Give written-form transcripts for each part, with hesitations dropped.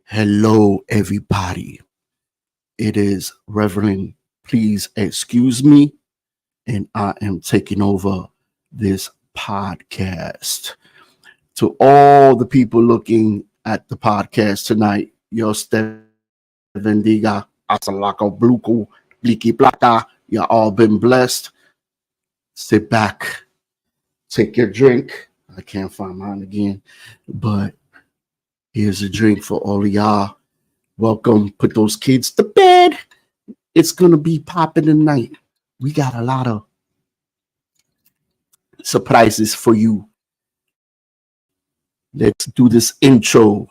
Hello, everybody. It is Reverend. Please excuse me, and I am taking over this podcast. To all the people looking at the podcast tonight, Dios te bendiga, asalako bluko, bliki plata. You all been blessed. Sit back, take your drink. I can't find mine again, but here's a drink for all of y'all. Welcome. Put those kids to bed. It's gonna be popping tonight. We got a lot of surprises for you. Let's do this intro.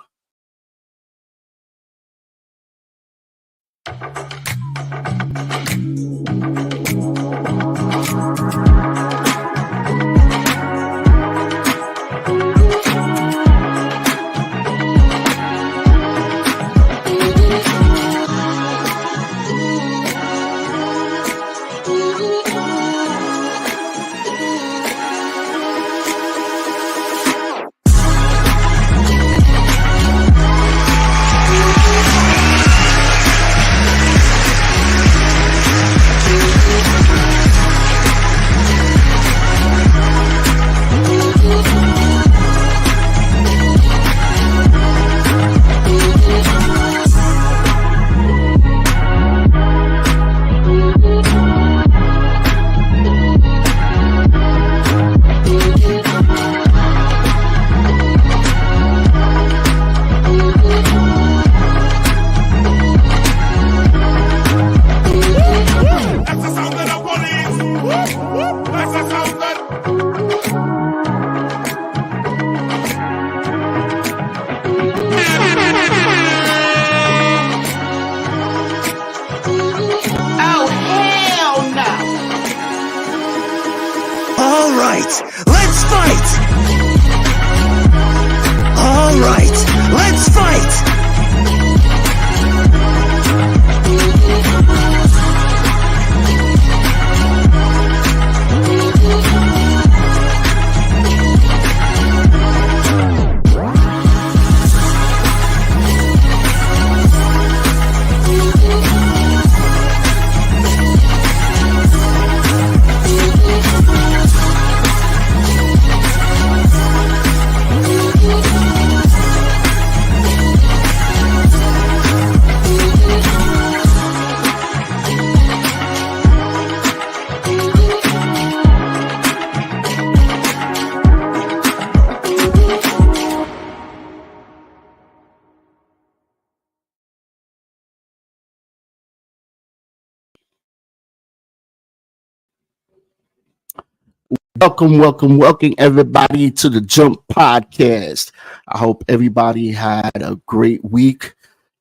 Welcome, everybody to the Jump Podcast. I hope everybody had a great week.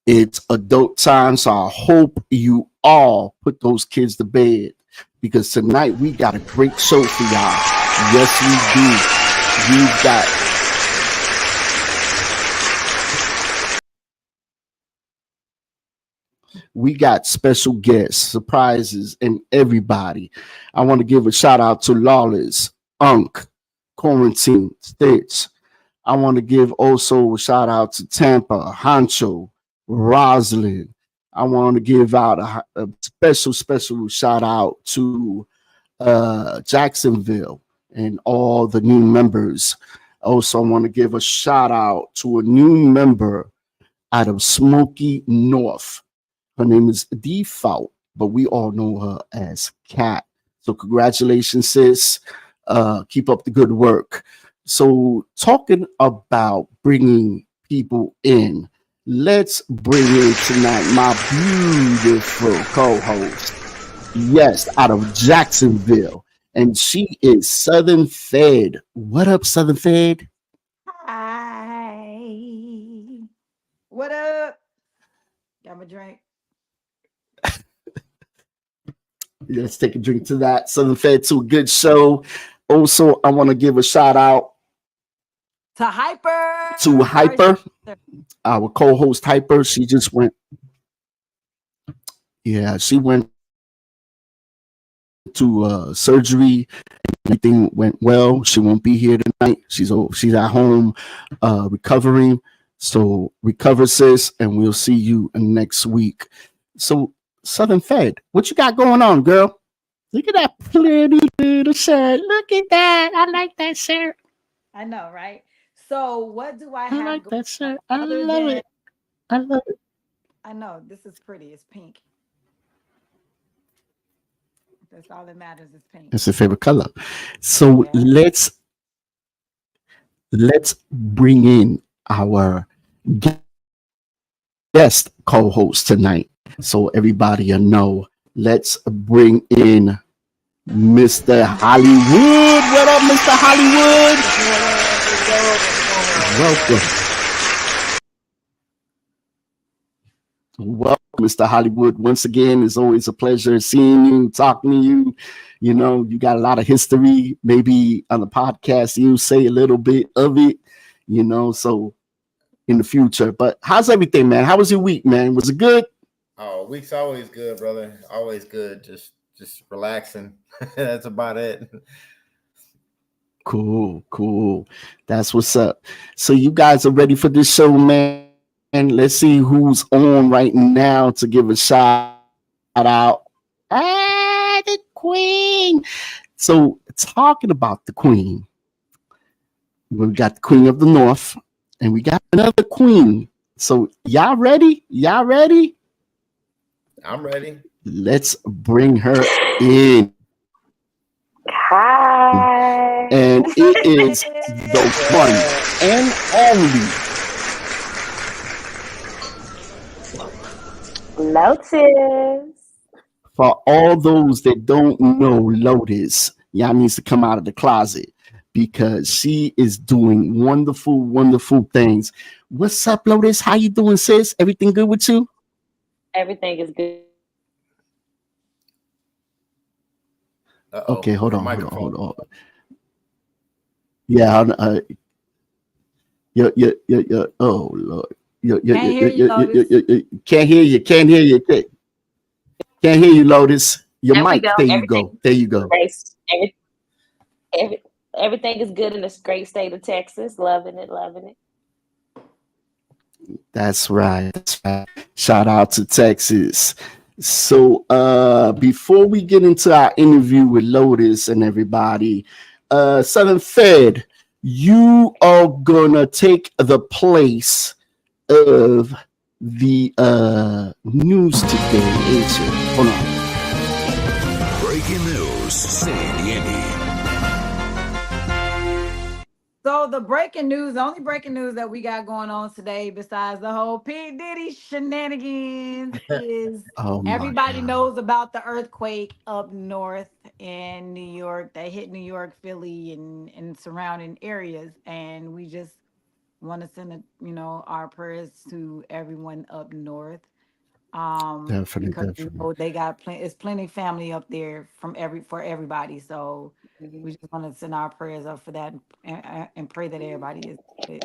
It's adult time, so I hope you all put those kids to bed because tonight we got a great show for y'all. Yes, we do. We've got special guests, surprises, and everybody. I want to give a shout out to Lawless, Unk, Quarantine, Stitch. I want to give also a shout out to Tampa, Hancho, Roslyn. I want to give out a special shout out to Jacksonville and all the new members. Also, I want to give a shout out to a new member out of Smoky North. Her name is Default, but we all know her as Cat. So congratulations, sis. Keep up the good work. So talking about bringing people in, let's bring in tonight my beautiful co-host. Yes, out of Jacksonville. And she is Southern Fed. What up, Southern Fed? Hi. What up? Got my drink. Let's take a drink to that. Southern Fed to a good show. Also, I want to give a shout out to Hyper. Our co-host Hyper. She just went. Yeah, she went to surgery. Everything went well. She won't be here tonight. She's at home recovering. So recover, sis, and we'll see you next week. So Southern Fed, what you got going on, girl? Look at that pretty little shirt. Look at that. I like that shirt. I know, right? So what do I I have like going that on shirt. I other love than it. I love it. I know this is pretty. It's pink. That's all that matters is pink. It's your favorite color. So Yeah. let's bring in our guest co-host tonight. So everybody will know. Let's bring in Mr. Hollywood. What up, Mr. Hollywood? What's going on? What's going on? What's going Welcome. on? Welcome, Mr. Hollywood. Once again, it's always a pleasure seeing you, talking to you. You know, you got a lot of history. Maybe on the podcast, you say a little bit of it, so in the future. But how's everything, man? How was your week, man? Was it good? Oh, week's always good, brother. Always good. Just relaxing. That's about it. Cool, cool. That's what's up. So you guys are ready for this show, man. Let's see who's on right now to give a shout out. The Queen. So talking about the Queen, we got the Queen of the North, and we got another Queen. So y'all ready? Y'all ready? I'm ready. Let's bring her in. And it is the one and only Lotus. for all those that don't know Lotus, y'all needs to come out of the closet because she is doing wonderful, wonderful things. What's up, Lotus? How you doing, sis? Everything good with you? Everything is good. Okay, hold Her on, hold on, hold microphone. on. Yeah, oh Lord, Can't hear you, Lotus. can't hear you, can't hear you, can't hear you, Lotus. Your There we mic, go. there you Everything go, there you go. great. Every, everything is good in this great state of Texas. Loving it, loving it. That's right. That's right. Shout out to Texas. So before we get into our interview with Lotus and everybody, Southern Fed, you are gonna take the place of the news today, ain't you? Hold on. Breaking news, City Indy. So the breaking news, the only breaking news that we got going on today, besides the whole P. Diddy shenanigans, is Oh my everybody god. knows about the earthquake up north in New York that hit New York, Philly, and surrounding areas. And we just want to send our prayers to everyone up north. Definitely, Because definitely. they got it's plenty family up there from for everybody. So Mhm. we just want to send our prayers up for that and pray that everybody is safe.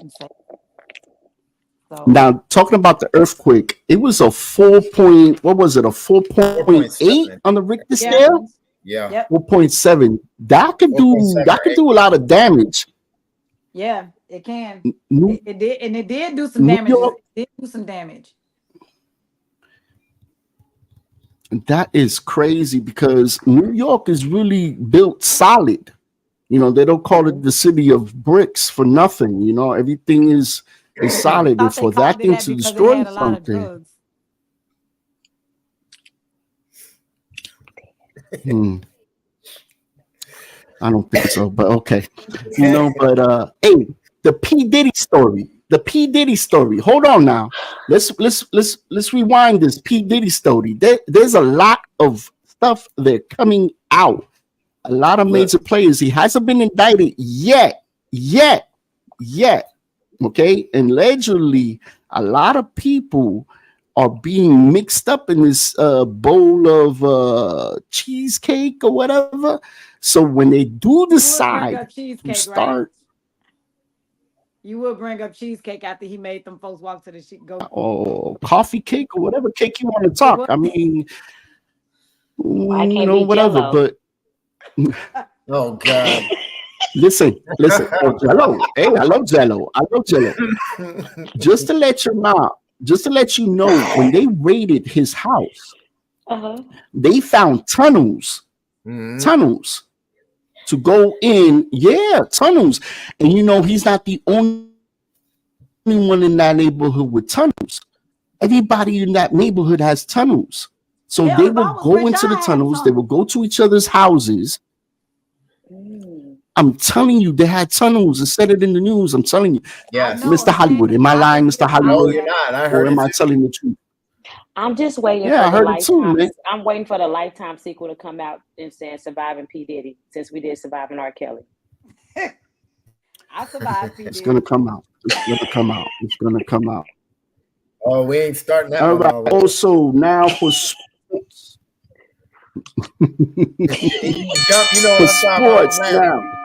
So Now, talking about the earthquake, it was a 4 point, what was it, a 4.8 on 4.7. the Richter yeah, scale? Yeah. yep, 4.7. That 4.7 could or 8. do a lot of damage. yeah, it can. New, It did, and it did do some New damages. York, It did do some damage. that is crazy because New York is really built solid. They don't call it Mhm. the city of bricks for nothing. Everything is I solid. And thought they for that called it thing that to because it destroy had a lot of something, drugs. hmm, I don't think so, but okay. Hey, the P Diddy story. The P Diddy story. Hold on now. Let's rewind this P Diddy story. There's a lot of stuff that coming out. A lot of Look, major players. He hasn't been indicted yet, yet. Okay, and allegedly, a lot of people are being mixed up in this bowl of cheesecake or whatever. So when they do You would bring decide up to cheesecake, right? start You would bring up cheesecake after he made them folks walk to the go. or coffee cake or whatever cake you want to You talk, would. I mean, Why it can't be whatever. Jello? But oh God. Listen. Oh, Jello. Hey, I love Jello. I love Jello. Just to let you know, when they raided his house, Uh-huh. they found Mhm. tunnels to go in. Yeah, tunnels. And he's not the only one in that neighborhood with tunnels. Everybody in that neighborhood has tunnels. So they would go into Hell, the if I was tunnels, rich, they would I go had to each tunnels. other's houses. Mm. I'm telling you, they had tunnels and said it in the news. I'm telling you, I Yes. know, Mr. and then Hollywood. Am I I lying, just Mr. live out No, Hollywood? you're there. not. I Or heard am it I too. telling the truth? I'm just waiting Yeah, for I the heard it too, lifetime. man. I'm waiting for the lifetime sequel to come out and saying "Surviving P Diddy," since we did "Surviving R Kelly." I survived P It's gonna Diddy. come out. It's gonna come out. It's gonna come out. Oh, we ain't starting that All one right. already. Also, now for sports. You jump, you know For what I'm talking about. sports I'm now. laughing.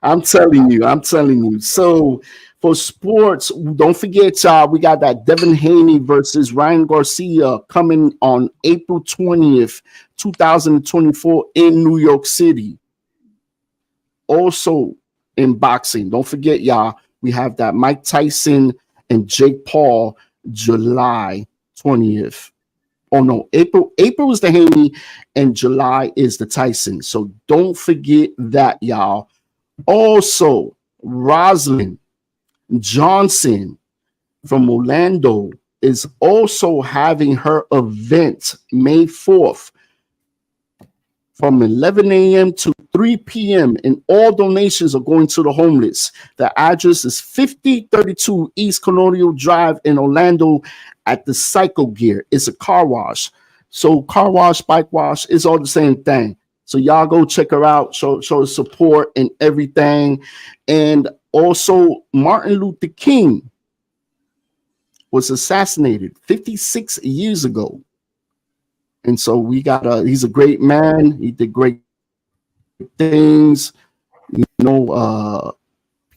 I'm telling you. So for sports, don't forget, y'all, we got that Devin Haney versus Ryan Garcia coming on April 20th, 2024 in New York City. Also in boxing, don't forget, y'all, we have that Mike Tyson and Jake Paul July 20th. Oh no, April is the Haney and July is the Tyson. So don't forget that, y'all. Also, Rosalind Johnson from Orlando is also having her event May 4th from 11 a.m. to 3 p.m. and all donations are going to the homeless. The address is 5032 East Colonial Drive in Orlando at the Cycle Gear. It's a car wash. So car wash, bike wash, it's all the same thing. So y'all go check her out, show support and everything. And also Martin Luther King was assassinated 56 years ago. And so he's a great man. He did great things,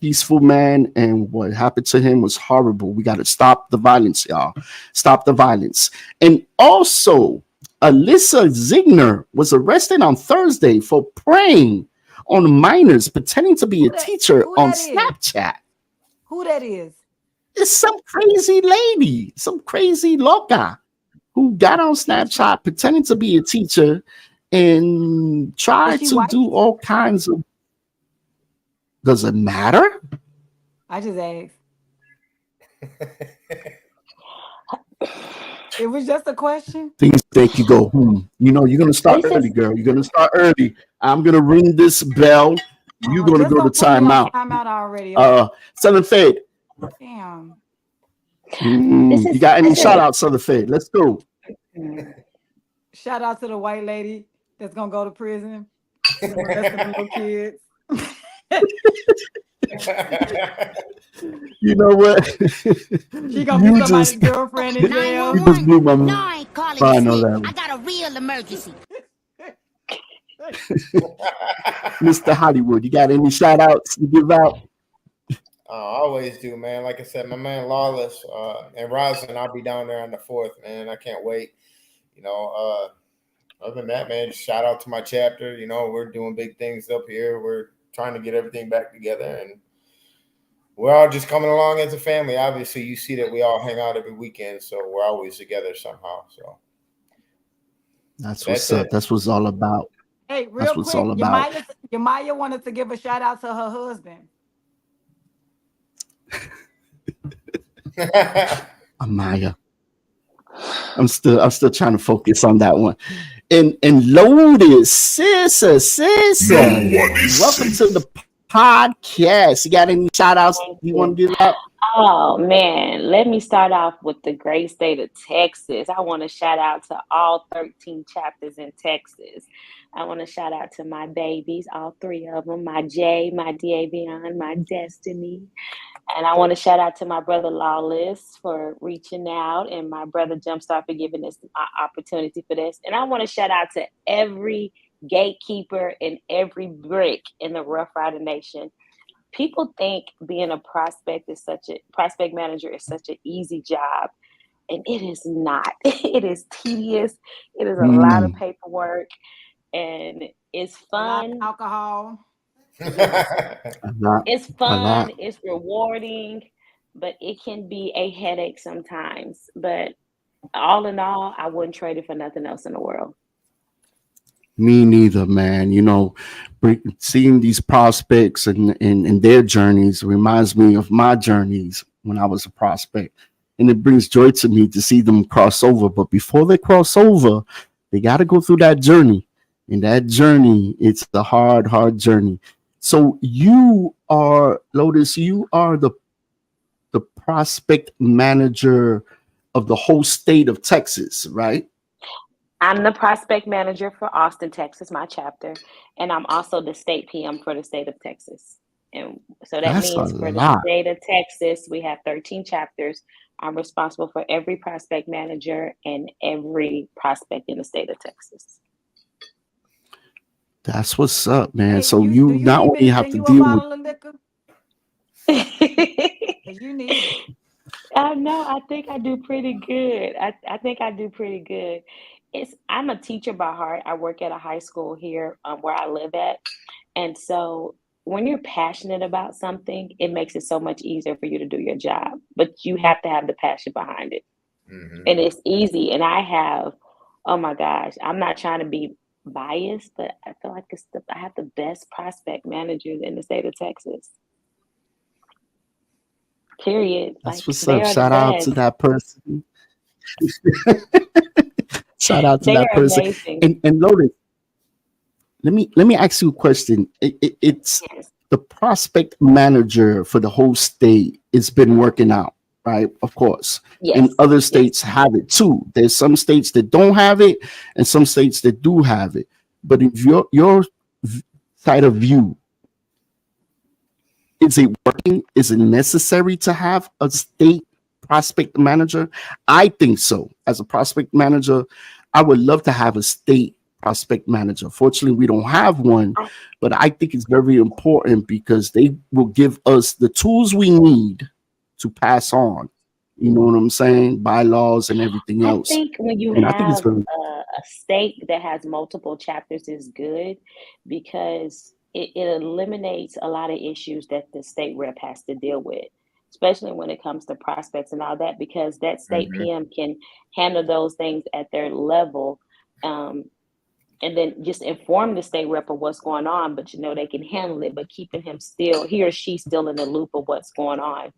peaceful man. And what happened to him was horrible. We got to stop the violence, y'all. Stop the violence. And also, Alyssa Zigner was arrested on Thursday for preying on minors, pretending to be a Who that? teacher Who on that is? Snapchat. Who that is? It's some crazy lady, some crazy loca who got on Is she? Snapchat pretending to be a teacher and Is tried she to do white? all kinds of. Does it matter? I just asked. It was just a question. Things make you go, you're gonna start It's early, just girl. You're gonna start early. I'm gonna ring this bell. You're Oh, gonna just go to don't put me on timeout. timeout already. Okay. Southern Fade. Damn. You got any this is shout outs, Southern Fade? Let's go. Shout out to the white lady that's gonna go to prison for molesting the little kids. You know what? She gonna be you somebody's just girlfriend in jail. you just blew my 911? No, mind I ain't calling it on snitch. that I one. got a real emergency. Mr. Hollywood, you got any shout outs to give out? I always do, man. Like I said, my man Lawless and Rosin, I'll be down there on the 4th, man. I can't wait. You know, other than that, man, just shout out to my chapter. You know, we're doing big things up here. We're trying to get everything back together, and we're all just coming along as a family. Obviously, you see that we all hang out every weekend, so we're always together somehow. So That's that's what's it. up. That's what's all about. Hey, That's real what's all quick, about. Yamaya wanted to give a shout out to her husband. Amaya. I'm still trying to focus on that one. And Lotus, sister. No one is Welcome safe. to the podcast. You got any shout outs thank you want you. to give out? Oh man, let me start off with the great state of Texas. I want to shout out to all 13 chapters in Texas. I want to shout out to my babies, all three of them, my Jay, my Davion, my Destiny. And I want to shout out to my brother Lawless for reaching out and my brother Jumpstart for giving us the opportunity for this. And I want to shout out to every gatekeeper and every brick in the Rough Rider Nation. People think being a prospect manager is such an easy job, and it is not. It is tedious. It is a lot of Mm, paperwork, and it's A lot of fun. alcohol. Yes, A lot, it's a fun, lot. it's rewarding, but it can be a headache sometimes. But all in all, I wouldn't trade it for nothing else in the world. Me neither, man. Seeing these prospects and their journeys reminds me of my journeys when I was a prospect. And it brings joy to me to see them cross over. But before they cross over, they got to go through that journey. And that journey, it's a hard, hard journey. So you are, Lotus, you are the prospect manager of the whole state of Texas, right? I'm the prospect manager for Austin, Texas, my chapter, and I'm also the state PM for the state of Texas. And so that That's a means for the lot. state of Texas, we have 13 chapters. I'm responsible for every prospect manager and every prospect in the state of Texas. That's what's up, man. Hey, So you do you you not need me only to have send to you a deal with bottle of liquor? Cause you need it. No, I think I do pretty good. I think I do pretty good. I'm a teacher by heart. I work at a high school here where I live at. And so when you're passionate about something, it makes it so much easier for you to do your job. But you have to have the passion behind it. Mhm. And it's easy. And I have, oh my gosh, I'm not trying to be biased, but I feel like I have the best prospect managers in the state of Texas. Period. that's Like what's they up. are the Shout out to best. that person. Shout out to They that are person. amazing. And Lotus, let me ask you a question. It's Yes. the prospect manager for the whole state. It's been working out, right? Of course. And Yes. other Yes. states have it too. There's some states that don't have it, and some states that do have it. But if your side of view, is it working? Is it necessary to have a state prospect manager? I think so. As a prospect manager, I would love to have a state prospect manager. Fortunately, we don't have one, I, but I think it's very important because they will give us the tools we need to pass on. You know what I'm saying? Bylaws and everything I else. think when you And I think it's have very a state that has multiple chapters is good because it eliminates a lot of issues that the state rep has to deal with, especially when it comes to prospects and all that, because that state Mhm. PM can handle those things at their level. Um, and then just inform the state rep of what's going on, but they can handle it, but keeping he or she still in the loop of what's going on.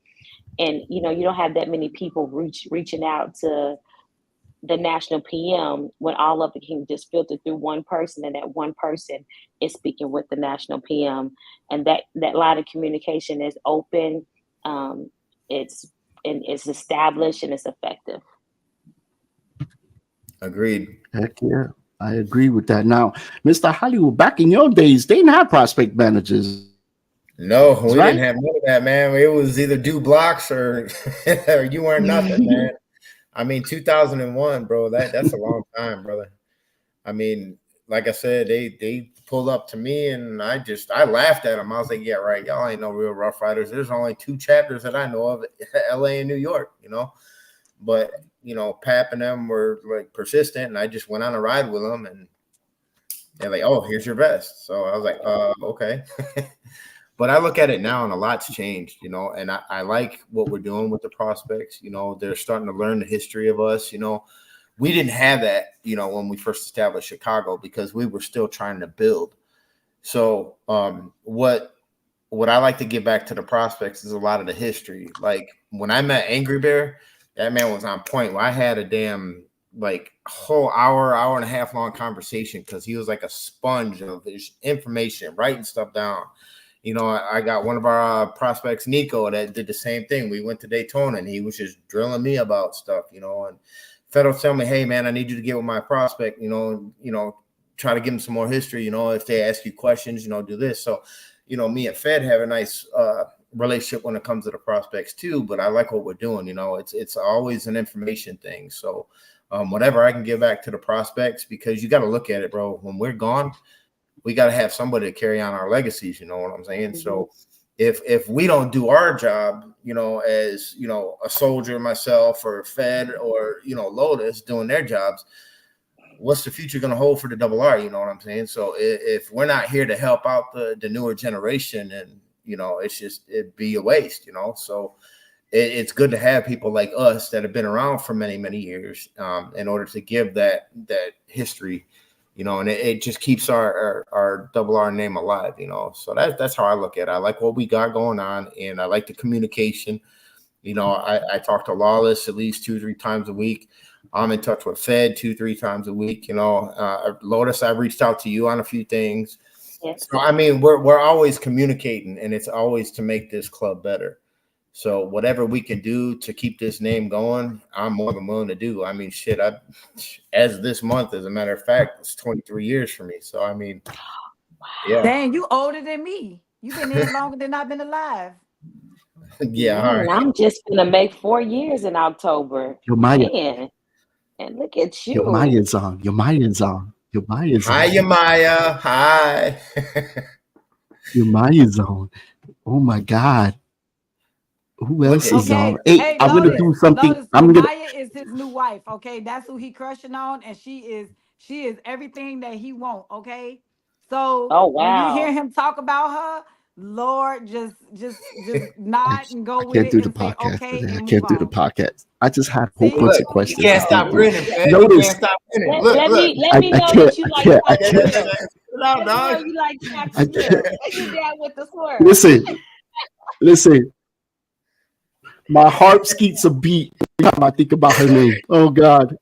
And you don't have that many people reaching out to the national PM when all of it can just filter through one person, and that one person is speaking with the national PM, and that line of communication is open, um, it's it's established and it's effective. Agreed. heck yeah. I agree with that. Now, Mr. Hollywood, back in your days, they didn't have prospect managers, right? No, we didn't have none of that, man. It was either do blocks or or you weren't nothing, man. I mean, 2001, bro. That's a long time, brother. I mean, like I said, they pulled up to me and I laughed at them. I was like, yeah, right. Y'all ain't no real Rough Riders. There's only two chapters that I know of, LA and New York, But Pap and them were like persistent, and I just went on a ride with them, and they're like, "Oh, here's your vest." So I was like, okay." But I look at it now, and a lot's changed, and I like what we're doing with the prospects. They're starting to learn the history of us. We didn't have that, when we first established Chicago because we were still trying to build. So what I like to give back to the prospects is a lot of the history. Like when I met Angry Bear, that man was on point. Well, I had a damn like whole hour and a half long conversation because he was like a sponge of his information, writing stuff down. I got one of our prospects, Nico, that did the same thing. We went to Daytona and he was just drilling me about stuff, and Fed will tell me, hey man, I need you to get with my prospect, try to give them some more history, if they ask you questions, do this. So, me and Fed have a nice relationship when it comes to the prospects too, but I like what we're doing. It's always an information thing. So whatever I can give back to the prospects, because you got to look at it, bro. When we're gone, we got to have somebody to carry on our legacies. You know what I'm saying? Mm-hmm. So if we don't do our job, as a soldier, myself, or Fed, or Lotus doing their jobs, what's the future going to hold for the double R? You know what I'm saying? So if we're not here to help out the newer generation, and it'd be a waste, So it's good to have people like us that have been around for many, many years, in order to give that history, and it just keeps our double R name alive, So that's how I look at it. I like what we got going on, and I like the communication. I talk to Lawless at least 2-3 times a week. I'm in touch with Fed 2-3 times a week. Lotus, I've reached out to you on a few things. Yes. So I mean, we're always communicating, and it's always to make this club better. So whatever we can do to keep this name going, I'm more than willing to do. I mean, shit, as this month, as a matter of fact, it's 23 years for me. So I mean, yeah. Dang, you older than me. You've been here longer than I've been alive. Yeah, all right. I'm just gonna make 4 years in October. Your Maya. Man, and look at you. Your Maya's on. Your Maya's on. Your Maya's on. Hi, Maya. Hi. Your Maya's on. Oh my God. Who else is Okay, on? Hey, I'm gonna do something. Lotus, I'm gonna. Maya is his new wife. Okay, that's who he crushing on, and she is everything that he want. Okay, so Oh, when wow. you hear him talk about her, Lord, just nod and go I with can't it do the and say podcast okay today. I and can't move do the on. podcast. I just had a whole See? bunch of You questions. can't to stop think grinning, through. man. Notice- You can't stop grinning. Look. Let me I know that can't. you I like can't. I chocolate can't. milk. No, Let me know dog. you like I chocolate can't. milk. And you down with the swerve. Listen. My heart skips a beat every time I think about her name. Oh God.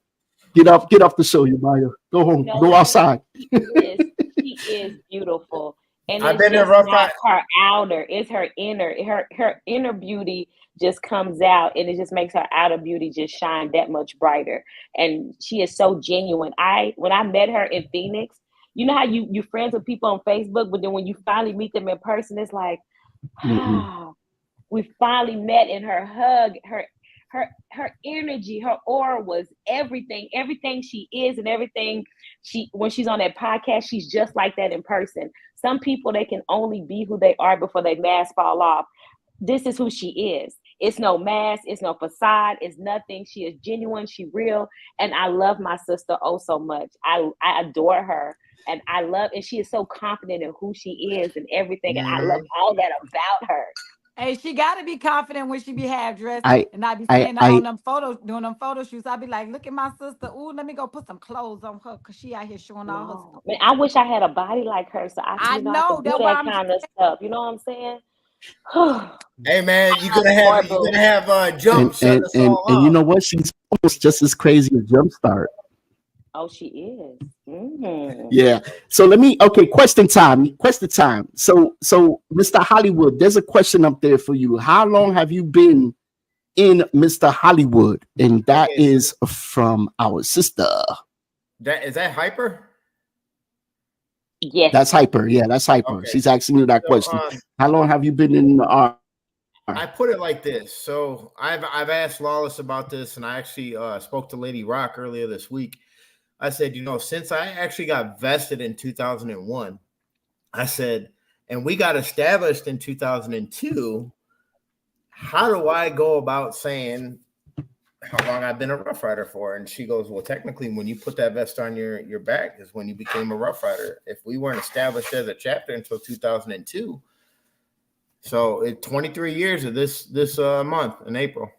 Get off the show, you Maya. Go home. No, Go outside. Yes, she is beautiful. And I've it's been in just Rough not Rider. her outer, it's her inner, her inner beauty just comes out, and it just makes her outer beauty just shine that much brighter. And she is so genuine. When I met her in Phoenix, you know how you friends with people on Facebook, but then when you finally meet them in person, it's like, we finally met, and her hug, her energy, her aura was everything she is, and everything when she's on that podcast, she's just like that in person. Some people, they can only be who they are before their mask fall off. This is who she is. It's no mask, it's no facade, it's nothing. She is genuine, she real, and I love my sister oh so much. I adore her, and and she is so confident in who she is and everything, and I love all that about her. Hey, she got to be confident when she be half dressed I and not be I standing I on them photos, doing them photo shoots. I be like, look at my sister. Ooh, let me go put some clothes on her because she out here showing all her No. stuff. Man, I wish I had a body like her so I I could know. do That's why that I'm kind of stuff. You know what I'm saying? Hey man, you're More gonna boots. have Jump shut us all and you up. know what? She's almost just as crazy as Jumpstart. Oh, she is. Mm. Yeah. So question time. Question time. So Mr. Hollywood, there's a question up there for you. How long have you been in Mr. Hollywood? And that Okay. is from our sister. Is that Hyper? Yes. That's Hyper. Yeah, that's Hyper. Okay. She's asking you that So, question. How long have you been in I put it like this. So I've asked Lawless about this, and I actually spoke to Lady Rock earlier this week. I said, since I actually got vested in 2001, I said, and we got established in 2002, how do I go about saying how long I've been a Rough Rider for? And she goes, well, technically, when you put that vest on your back is when you became a Rough Rider. If we weren't established as a chapter until 2002, so it's 23 years of this month in April.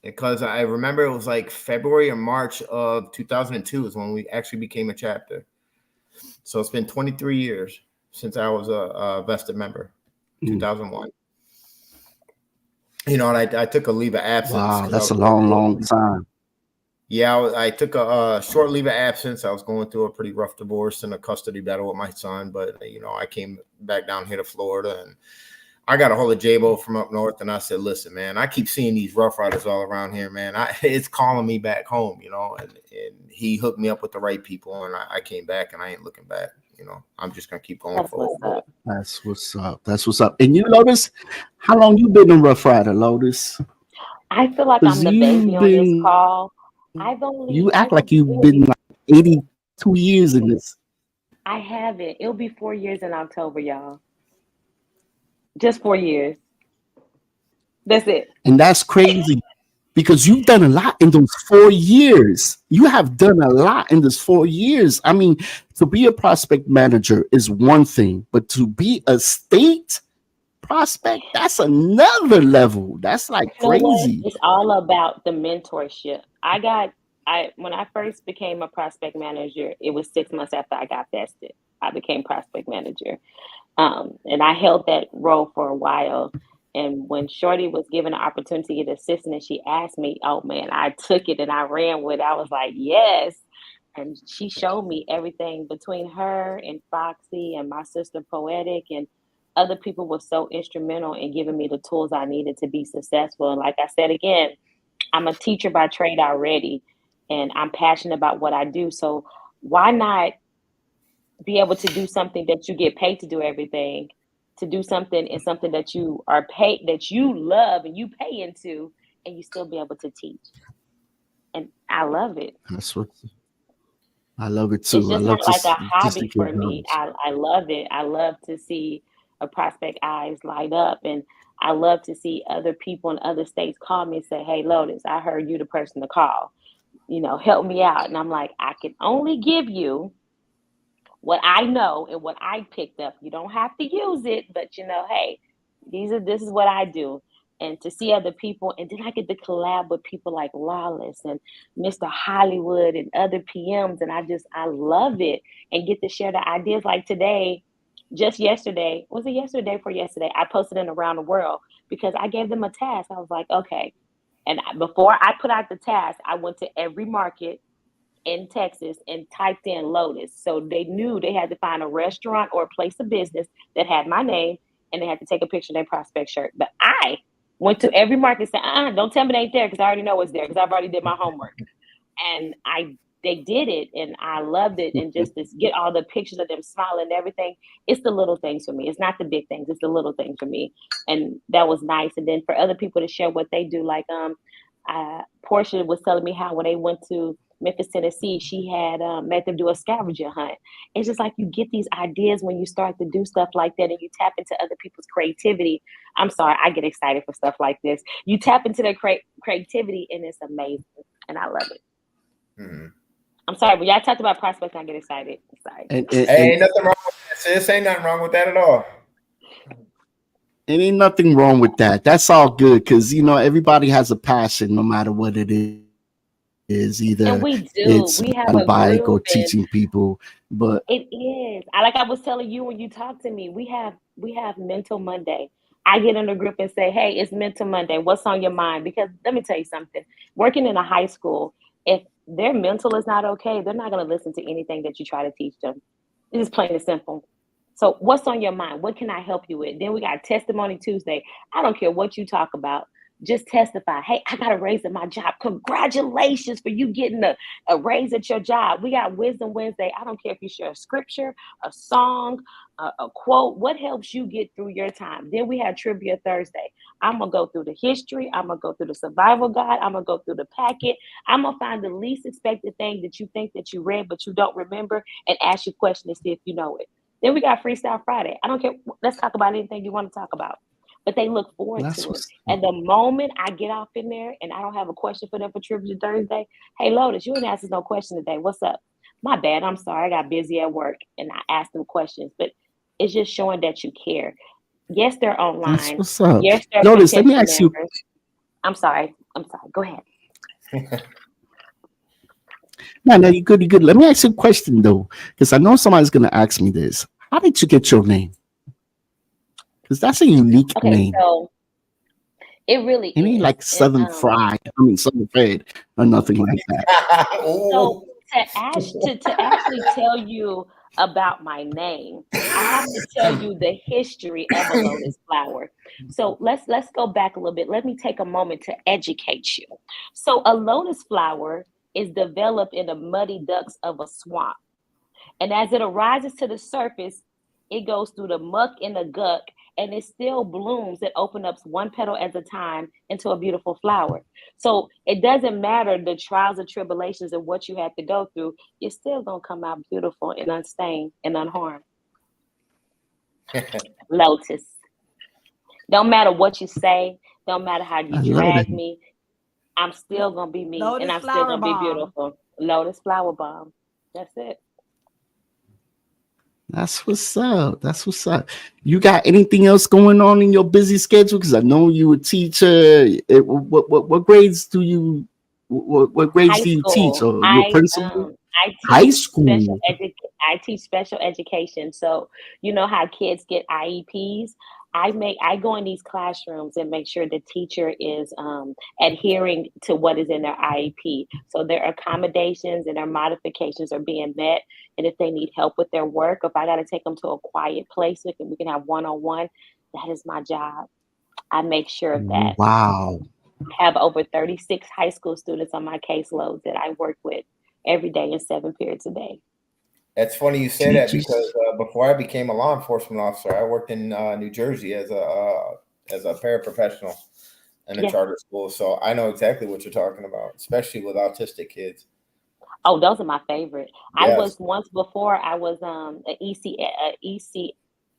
Because I remember it was like February or March of 2002 is when we actually became a chapter. So it's been 23 years since I was a vested member, 2001. And I took a leave of absence. Wow, that's a long time. Yeah, I took a short leave of absence. I was going through a pretty rough divorce and a custody battle with my son. But, I came back down here to Florida, and I got a hold of J-Bo from up north, and I said, listen, man, I keep seeing these Rough Riders all around here, man. It's calling me back home, and he hooked me up with the right people, and I came back, and I ain't looking back. I'm just going to keep going That's forward. what's up. That's what's up. That's what's up. And you, Lotus, how long you been in Rough Rider, Lotus? I feel like I'm the baby on this call. You act like you've been like 82 years in this. I haven't. It'll be 4 years in October, y'all. Just 4 years. That's it. And that's crazy because you've done a lot in those 4 years. You have done a lot in those 4 years. I mean, to be a prospect manager is one thing, but to be a state prospect, that's another level. That's like You know what? crazy. It's all about the mentorship. I when I first became a prospect manager, it was 6 months after I got vested. I became prospect manager. And I held that role for a while. And when Shorty was given the opportunity to get assistant and she asked me, oh man, I took it and I ran with it. I was like, yes. And she showed me everything between her and Foxy and my sister Poetic and other people were so instrumental in giving me the tools I needed to be successful. And like I said again, I'm a teacher by trade already and I'm passionate about what I do. So why not be able to do something that you get paid to do everything, to do something and something that you are paid, that you love and you pay into, and you still be able to teach. And I love it. That's what I love it It's too. I just love not like a just to hobby give for me. knowledge. I love it. I love to see a prospect eyes light up, and I love to see other people in other states call me and say, hey, Lotus, I heard you the person to call. Help me out. And I'm like, I can only give you what I know and what I picked up. You don't have to use it, but hey, this is what I do. And to see other people, and then I get to collab with people like Lawless and Mr. Hollywood and other PMs, and I love it and get to share the ideas. Like today, just yesterday, was it yesterday for yesterday? I posted in Around the World because I gave them a task. I was like, okay. And before I put out the task, I went to every market in Texas and typed in Lotus. So they knew they had to find a restaurant or a place of business that had my name and they had to take a picture of their prospect shirt. But I went to every market and said, don't tell me they ain't there because I already know it's there because I've already did my homework. And they did it and I loved it. And just to get all the pictures of them smiling and everything, it's the little things for me. It's not the big things, it's the little things for me. And that was nice. And then for other people to share what they do, like Portia was telling me how when they went to Memphis, Tennessee, she had made them do a scavenger hunt. It's just like you get these ideas when you start to do stuff like that and you tap into other people's creativity. I'm sorry, I get excited for stuff like this. You tap into their creativity and it's amazing. And I love it. Mm-hmm. I'm sorry, but y'all talked about prospects and I get excited. Sorry. Ain't nothing wrong with that, sis. Ain't nothing wrong with that at all. It ain't nothing wrong with that. That's all good because everybody has a passion, no matter what it is. Either and we do. it's We have riding a bike or group teaching people, but it is. Like I was telling you when you talk to me, we have Mental Monday. I get in a group and say, "Hey, it's Mental Monday. What's on your mind?" Because let me tell you something. Working in a high school, if their mental is not okay, they're not going to listen to anything that you try to teach them. It's plain and simple. So, what's on your mind? What can I help you with? Then we got Testimony Tuesday. I don't care what you talk about. Just testify. Hey, I got a raise at my job. Congratulations for you getting a raise at your job. We got Wisdom Wednesday. I don't care if you share a scripture, a song, a quote, what helps you get through your time. Then we have Trivia Thursday. I'm going to go through the history. I'm going to go through the survival guide. I'm going to go through the packet. I'm going to find the least expected thing that you think that you read, but you don't remember and ask you questions to see if you know it. Then we got Freestyle Friday. I don't care. Let's talk about anything you want to talk about. But they look forward to it. And the moment I get off in there and I don't have a question for them for Trivia Thursday, hey, Lotus, you didn't ask us no question today. What's up? My bad. I'm sorry. I got busy at work and I asked them questions. But it's just showing that you care. Yes, they're online. That's what's up. Yes, they're Lotus, let me ask you. I'm sorry. Go ahead. No, you're good. You're good. Let me ask you a question, though, because I know somebody's going to ask me this. How did you get your name? Because that's a unique name. So it really it ain't is. like Southern Fried. Southern Fried or nothing like that. So to actually tell you about my name, I have to tell you the history of a lotus flower. So let's go back a little bit. Let me take a moment to educate you. So a lotus flower is developed in the muddy ducts of a swamp. And as it arises to the surface, it goes through the muck and the guck, and it still blooms and opens up one petal at a time into a beautiful flower. So it doesn't matter the trials and tribulations and what you have to go through, you're still going to come out beautiful and unstained and unharmed. Lotus. Don't matter what you say, don't matter how you drag me. I'm still gonna be me, and Lotus I'm still flower gonna be bomb. beautiful. Lotus flower bomb. That's it. That's what's up. That's what's up. You got anything else going on in your busy schedule? Because I know you a teacher. What grades do you what grades High do you teach? school. Or you a principal? I High teach school. I teach special education. So you know how kids get IEPs. I go in these classrooms and make sure the teacher is adhering to what is in their IEP. So their accommodations and their modifications are being met. And if they need help with their work, if I got to take them to a quiet place, we can have one on one. That is my job. I make sure of that. Wow. Have over 36 high school students on my caseload that I work with every day in 7 periods a day. It's funny you say that because Teachers. before I became a law enforcement officer, I worked in New Jersey as a paraprofessional in a Yeah. charter school. So I know exactly what you're talking about, especially with autistic kids. Oh, those are my favorite. I Yes. was once before I was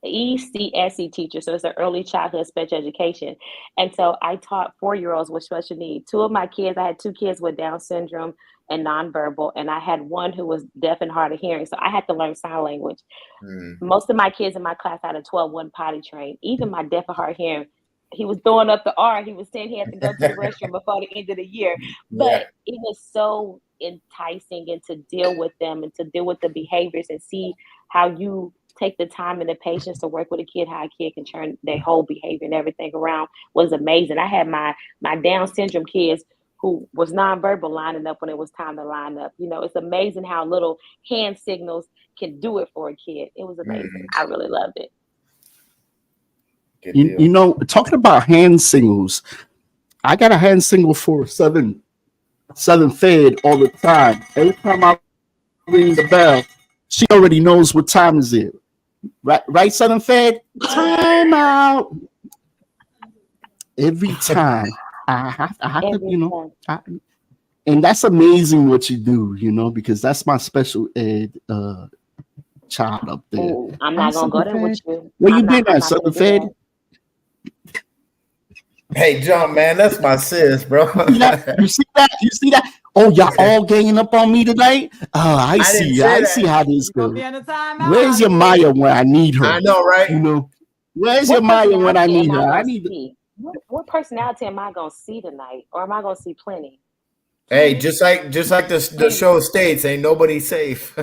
ECSE teacher, so it's an early childhood special education. And so I taught 4-year-olds with special needs. Two of my kids, I had two kids with Down syndrome and nonverbal, and I had one who was deaf and hard of hearing. So I had to learn sign language. Mm. Most of my kids in my class out of 12 wasn't potty trained. Even my deaf and hard of hearing, he was throwing up the R. He was saying he had to go to the restroom before the end of the year. Yeah. But it was so enticing and to deal with them and to deal with the behaviors and see how you take the time and the patience to work with a kid, how a kid can turn their whole behavior and everything around was amazing. I had my Down syndrome kids who was nonverbal lining up when it was time to line up. You know, it's amazing how little hand signals can do it for a kid. It was amazing. Mm. I really loved it. Good You deal. know, talking about hand signals, I got a hand signal for Southern Fed all the time. Every time I ring the bell, she already knows what time is it. Right, Southern Fed? Time out. Every time. I have to, Every time. and that's amazing what you do, because that's my special ed child up there. Oh, I'm Hi, not gonna go Southern there with Fed. you. Where you been I'm at, not gonna Southern do Fed? that. Hey, John, man, that's my sis, bro. You see that? You see that? You see that? Oh, y'all all ganging up on me tonight? Oh, I I didn't see. say I see that. how this You gonna goes. be on the timeout, Where's your Maya Hollywood? when I need I her? know, right? You know, where's your What Maya when I personality am need I her? I gonna need. see? What personality am I gonna see tonight? Or am I gonna see plenty? Hey, Plenty. just like the Plenty. show states, ain't nobody safe.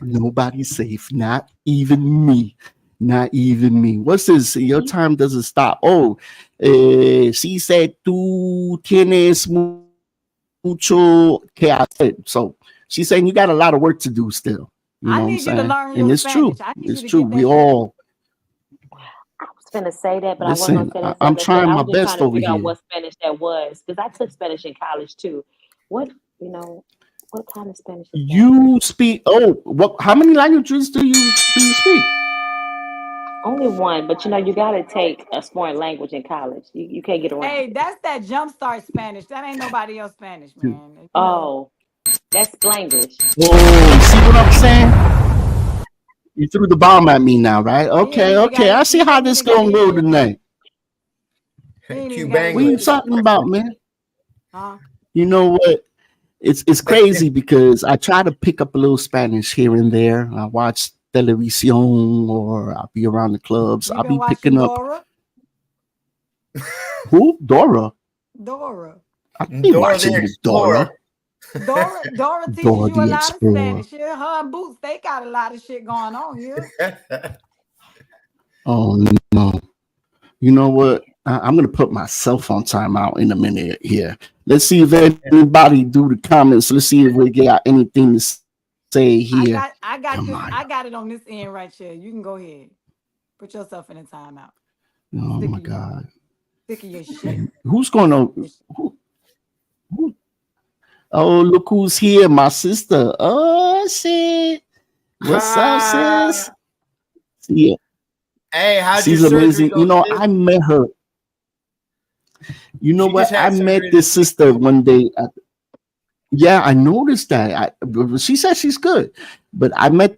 Nobody safe, not even me. Not even me. What's this? Your See? time doesn't stop. Oh, she said tú tienes mucho que hacer. So she's saying you got a lot of work to do still. You I know what I'm need you to saying? learn And your it's true. Spanish. I need you It's to true. get We that Spanish. all I was gonna say that, but I wasn't gonna listen. say that I'm Southern Fed. trying I my was just trying best to over figure out here. what Spanish that was. Because I took Spanish in college too. What you know, what kind of Spanish is that? You speak. Oh, what? How many languages do you speak? Only one, but you know, you gotta take a foreign language in college. You can't get around Hey, it. that's that jumpstart Spanish. That ain't nobody else Spanish, Oh, man. Oh, that's Spanglish. see what I'm saying? You threw the bomb at me now, right? He ain't Okay, even okay. got I it. see He how ain't this even got to gonna hear go your pitch. tonight. He ain't even got to What are hear you your Cubanglish. pitch. talking about, man? Huh? You know what? It's crazy because I try to pick up a little Spanish here and there. I watch televisión or I'll be around the clubs. You I'll been be watching picking up Dora? who? Dora. Dora. I be Dora the watching no Dora. Explorer. Dora teaches Dora you a the lot of Explorer. Spanish. Here, her and Boots, they got a lot of shit going on here. Oh no. You know what? I'm gonna put myself on timeout in a minute here. Let's see if anybody do the comments. Let's see if we got anything to say here. I got Come this. on. I got it on this end right here. You can go ahead. Put yourself in a timeout. Oh Sick my of you. God. Sick of your shit. Who's gonna Your sh- who, who oh look who's here, my sister. Oh shit. What's up, sis? Ha! Yeah, Hey, how'd your she's surgery amazing. go, sis? I met her. You know She just what? I had met surgery this this week sister too. one day. Yeah, I noticed that. She said she's good, but I met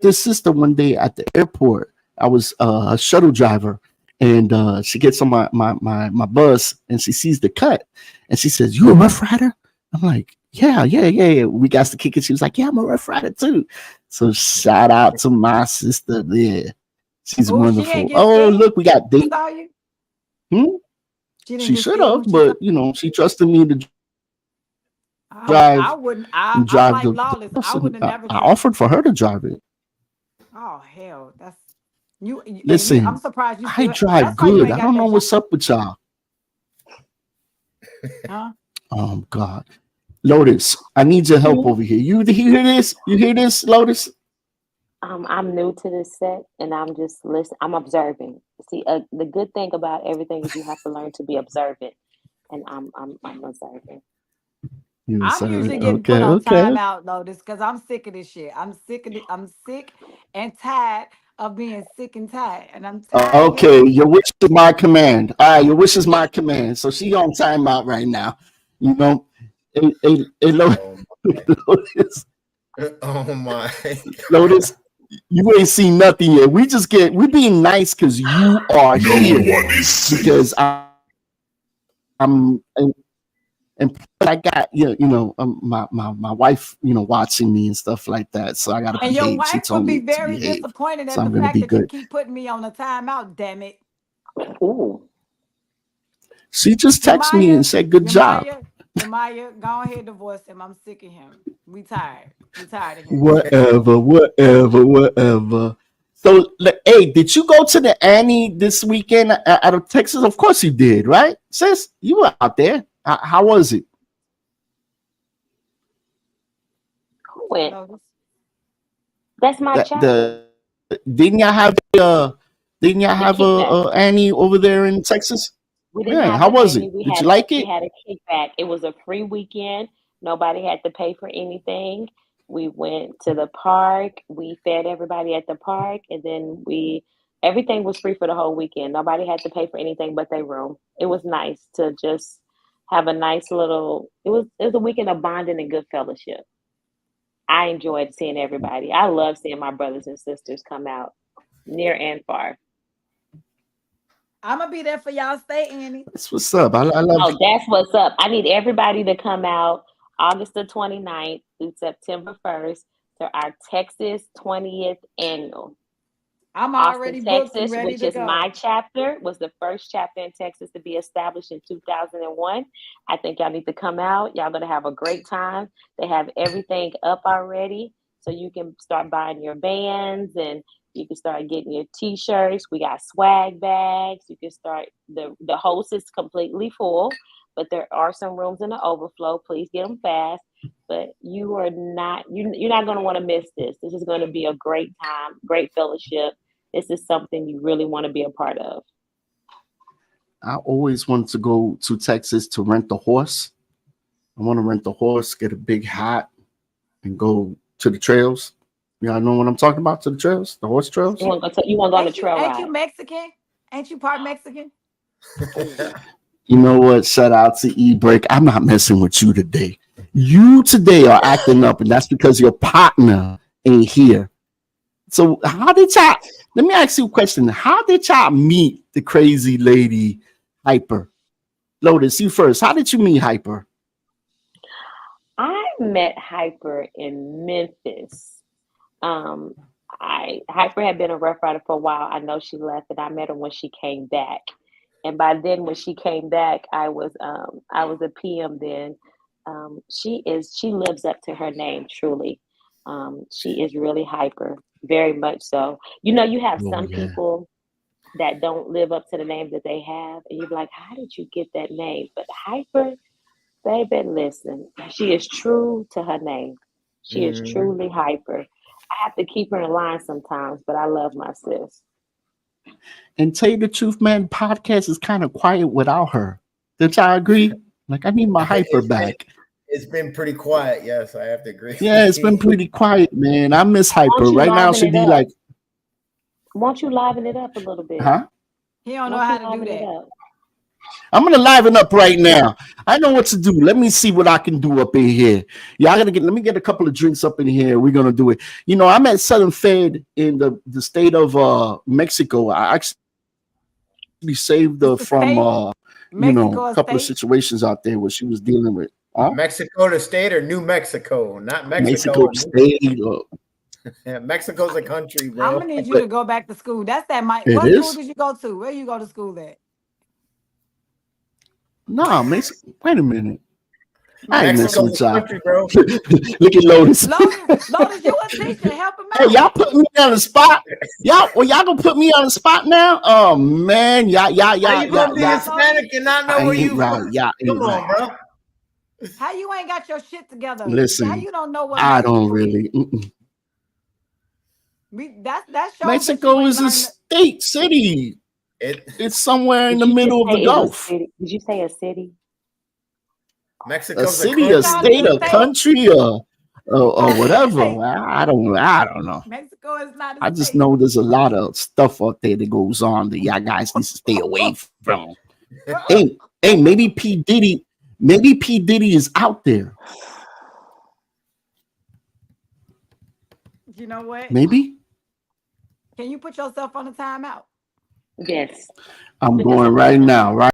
this sister one day at the airport. I was a shuttle driver, and she gets on my bus, and she sees the cut, and she says, "You a Rough Rider?" I'm like, "Yeah, yeah, yeah, yeah." We got to kick it. She was like, "Yeah, I'm a Rough Rider too." So shout out to my sister there. She's Oh, she didn't wonderful. get Oh, scared. look, we got She date. saw you. Hmm? She didn't She get should scared have, when she saw. but she trusted me to I drive wouldn't. I'm drive like the Lawless. bus. I And would have never I trusted. offered for her to drive it. Oh hell, that's and you. I'm Listen, surprised you I still. drive That's why you good. ain't I got don't know that job, what's up with y'all. huh? Oh God, Lotus, I need your help over here. You hear this? You hear this, Lotus? I'm new to this set, and I'm just listening. I'm observing. See, the good thing about everything is you have to learn to be observant, and I'm observing. You I'm sorry. usually getting put Okay, on okay. timeout though, this because I'm sick of this shit. I'm sick of it. I'm sick and tired of being sick and tired, and I'm tired of Okay, hearing. your wish is my command. All right, your wish is my command. So she on timeout right now. You know, Oh, Lotus, oh my God. Lotus, you ain't seen nothing yet. We being nice because you are No here. one is safe. Because I'm and I got my wife watching me and stuff like that. So I gotta And your behave. She wife told would be me to very behave. disappointed So at the I'm gonna fact be that you good. keep putting me on a timeout. Damn it, Ooh, She just texted me Yamaya, and said good job. Yamaya, Yamaya. Go ahead, divorce him. I'm sick of him. We tired. We tired of him. Whatever, whatever, whatever. So, hey, did you go to the Annie this weekend out of Texas? Of course you did, right, sis? You were out there. How was it? who went? Lotus. That's my chapter. The didn't y'all have didn't y'all The have kickback. a Annie over there in Texas? We didn't Yeah, have how an was Annie. it? Did you like We it? had a kickback. It was a free weekend. Nobody had to pay for anything. We went to the park. We fed everybody at the park, and then we everything was free for the whole weekend. Nobody had to pay for anything but their room. It was nice to just have a nice little. It was a weekend of bonding and good fellowship. I enjoyed seeing everybody. I love seeing my brothers and sisters come out near and far. I'm gonna be there for y'all. Stay, Annie. That's what's up. I love. Oh, that's what's up. I need everybody to come out August the 29th through September 1st to our Texas 20th annual. I'm Austin, already booked and Texas, ready which to is my go. chapter, was the first chapter in Texas to be established in 2001. I think y'all need to come out. Y'all gonna have a great time. They have everything up already, so you can start buying your bands and you can start getting your t-shirts. We got swag bags. You can start the host is completely full, but there are some rooms in the overflow. Please get them fast. But you're not gonna want to miss this. This is gonna be a great time, great fellowship. This is something you really want to be a part of. I always wanted to go to Texas to rent a horse. I want to rent a horse, get a big hat, and go to the trails. Y'all know what I'm talking about? To the trails, the horse trails. You want to go on a trail Ain't you ride? Mexican? Ain't you part Mexican? Ooh. You know what? Shout out to E Break. I'm not messing with you today. You today are acting up, and that's because your partner ain't here. So how did y'all? Let me ask you a question. How did y'all meet the crazy lady Hyper? Lotus, you first. How did you meet Hyper? I met Hyper in Memphis. Um, I Hyper had been a Rough Rider for a while. I know she left, and I met her when she came back. And by then, when she came back, I was a PM then. She lives up to her name truly. She is really hyper, very much so. You know, you have Oh some yeah. people that don't live up to the name that they have, and you're like, how did you get that name? But hyper, baby, listen, she is true to her name. She is Mhm. truly hyper. I have to keep her in line sometimes, but I love my sis. And tell you the truth, man, podcast is kind of quiet without her. Did y'all agree? Like, I need my Hyper It's been back. it's been pretty quiet. Yes, I have to agree Yeah, with it's been you. pretty quiet, man. I miss Hyper. Won't you Right now, liven she'd it be up? like, Won't you liven it up a little bit? huh? He don't know Won't you how to do liven it that. up? I'm gonna liven up right now. I know what to do. Let me see what I can do up in here. Yeah, I gotta get. Let me get a couple of drinks up in here. We're gonna do it. I'm at Southern Fed in the state of Mexico. I actually saved her It's the from state. a Mexico a couple of state. situations out there where she was dealing with Mexico the state or New Mexico? Not Mexico Mexico. State. Yeah, Mexico's a country, I'm bro. gonna need you But to go back to school. That's that. My it what school is did you go to? Where you go to school at? no Mexico. Wait a minute, I ain't messing Mexico's with a y'all. country, bro. Look at Lotus. Lotus, you a teacher? Help him Hey, out. y'all put me on the spot. Y'all gonna put me on the spot now? Oh man, How you gonna be Yeah, Hispanic and not know I where ain't you right. from? Y'all Come ain't on, right. bro. How you ain't got your shit together? How Listen, you don't know what I don't Mexico really. is? That shows that you Mexico ain't is a learned. state city. It It's somewhere in Did the you just middle of the say it was Gulf. city? Did you say a city? A Mexico's a city, You a country, called it state, a bro. a state. country, You or called it a whatever. state. I don't know. Mexico is not a I just state. know there's a lot of stuff out there that goes on that y'all guys need to stay away from. Hey, maybe P Diddy is out there. You know what? Maybe Can you put yourself on a timeout? Yes. I'm Put going yourself on a right now. timeout. Right,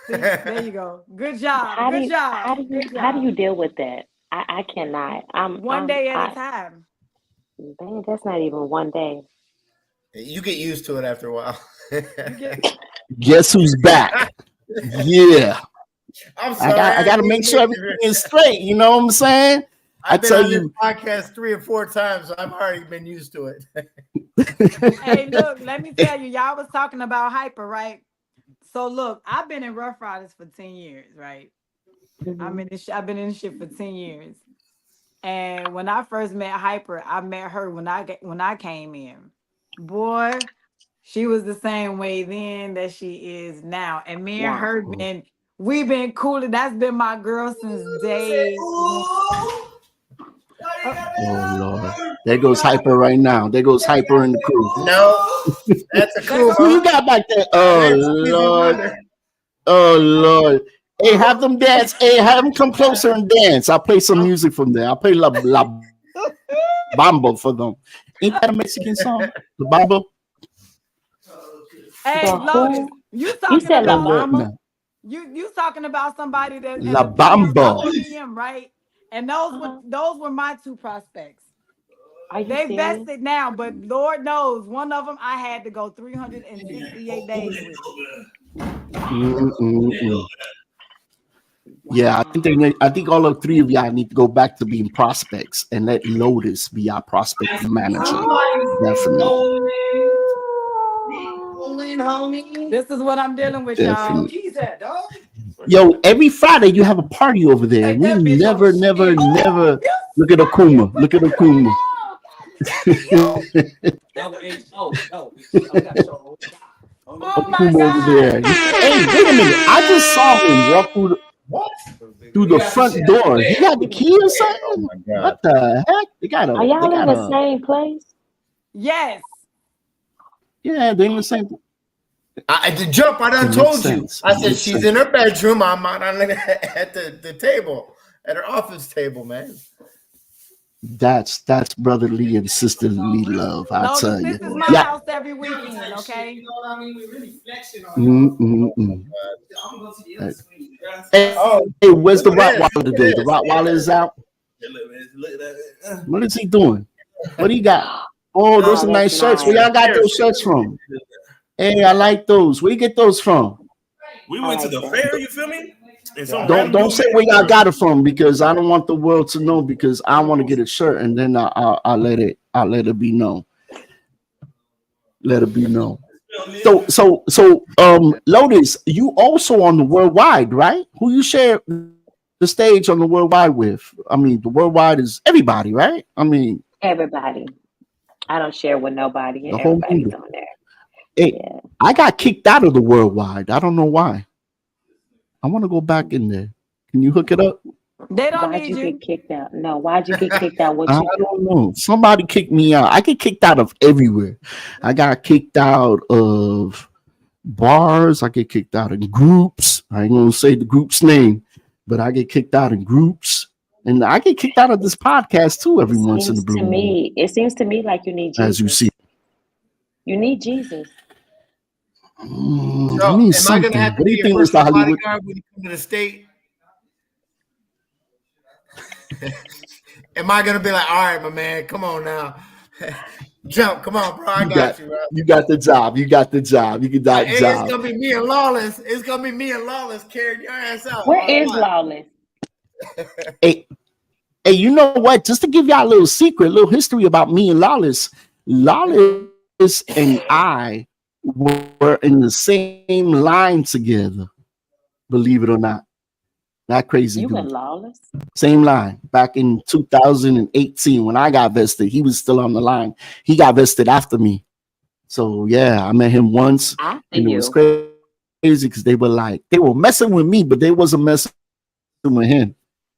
See, there you go. Good job. How do Good you job. Good how do you job. deal with that? I cannot. One day at a time. Man, that's not even one day. You get used to it after a while. You get guess who's back? Yeah, I'm I sorry. got I to didn't make mean sure to everything make is straight. You know what I'm saying? I I've been tell on this you, podcast 3 or 4 times. So I've already been used to it. hey, look, let me tell you, y'all was talking about hyper, right? So look, I've been in Rough Riders for 10 years, right? Hmm. I've been in this shit for 10 years. And when I first met Hyper, I met her when I came in. Boy, she was the same way then that she is now. And me and Wow. her we've been cool. That's been my girl since day one. Uh, oh Lord, there goes Hyper right now. There goes Hyper in the crew. No, that's a there goes Who you Kuma. what? got back there? Oh That's Stevie Lord. Wonder. Oh Lord. Hey, have them dance. Hey, have them come closer and dance. I'll play some music from there. I'll play La Bamba for them. Ain't that a Mexican song? La Bamba? Hey, The Lotus, who? you You talking said La about Bamba? No. you talking about somebody that in La the PM Bamba. on the PM, right? And Uh-huh. those were my two prospects. Are you They serious? vested now, but Lord knows one of them I had to go 368 days with. Mm-mm-mm. Yeah, Wow. I think all of three of y'all need to go back to being prospects and let Lotus be our prospect manager. Definitely. This is what I'm dealing with, y'all. Definitely. Yo, every Friday you have a party over there. We never, never, Oh, never you look at stop! You Okuma. put Look at the foot Okuma. down. God damn it, you! Oh my Okuma over there. God! Hey, wait a minute. I just saw him walk What? through the front door. He got the key or Oh something? my What God. the heck? Are They y'all in got the a same place? Yes. yeah, they in the same. I the jump. I It done makes told you. sense. I It said makes she's sense. in her bedroom. I'm out on at the table, at her office table, man. That's brotherly and sisterly love. I Lotus, tell this you. is my Yeah. house every weekend, okay? Mm-mm-mm. Hey, Oh, hey, where's the look at this. Rottweiler Look at today? The this. Rottweiler is out. What is he doing? What do you got? Oh, those Oh, are that's nice shirts. Where nice. y'all got those shirts from? Hey, I like those. Where you get those from? I like that. Don't say where y'all got it from because I don't want the world to know because I want to get a shirt and then I'll let it be known. Let it be known. Lotus, you also on the worldwide, right? Who you share the stage on the worldwide with? I mean, the worldwide is everybody, right? I mean, Everybody. I don't share with nobody, and the whole everybody's media. on there. Hey, Yeah. I got kicked out of the worldwide. I don't know why. I want to go back in there. Can you hook it up? They don't Why'd need you get you. kicked out? No, why'd you get kicked out? What I you do? don't know. Somebody kicked me out. I get kicked out of everywhere. I got kicked out of bars. I get kicked out in groups. I ain't gonna say the group's name, but I get kicked out in groups. And I get kicked out of this podcast too every once in the blue moon, It seems to me like you need as you Jesus. see. You need Jesus. So, I mean am I gonna something. have to What do be you your think, Mr. personal Hollywood? bodyguard when you come to the state? Am I gonna be like, all right, my man, come on now, jump, come on, bro, I You got got you, bro. you got the job. You got the job. You get that Hey, it's job. gonna be me and Lawless. It's gonna be me and Lawless carrying your ass out. Where Or is what? Lawless? Hey, hey, you know what? Just to give y'all a little secret, a little history about me and Lawless. Lawless and I were in the same line together. Believe it or not. That crazy You dude. and Lawless? Same line back in 2018 when I got vested. He was still on the line. He got vested after me. So yeah, I met him once, After and it was you. crazy because they were messing with me, but they wasn't messing with him.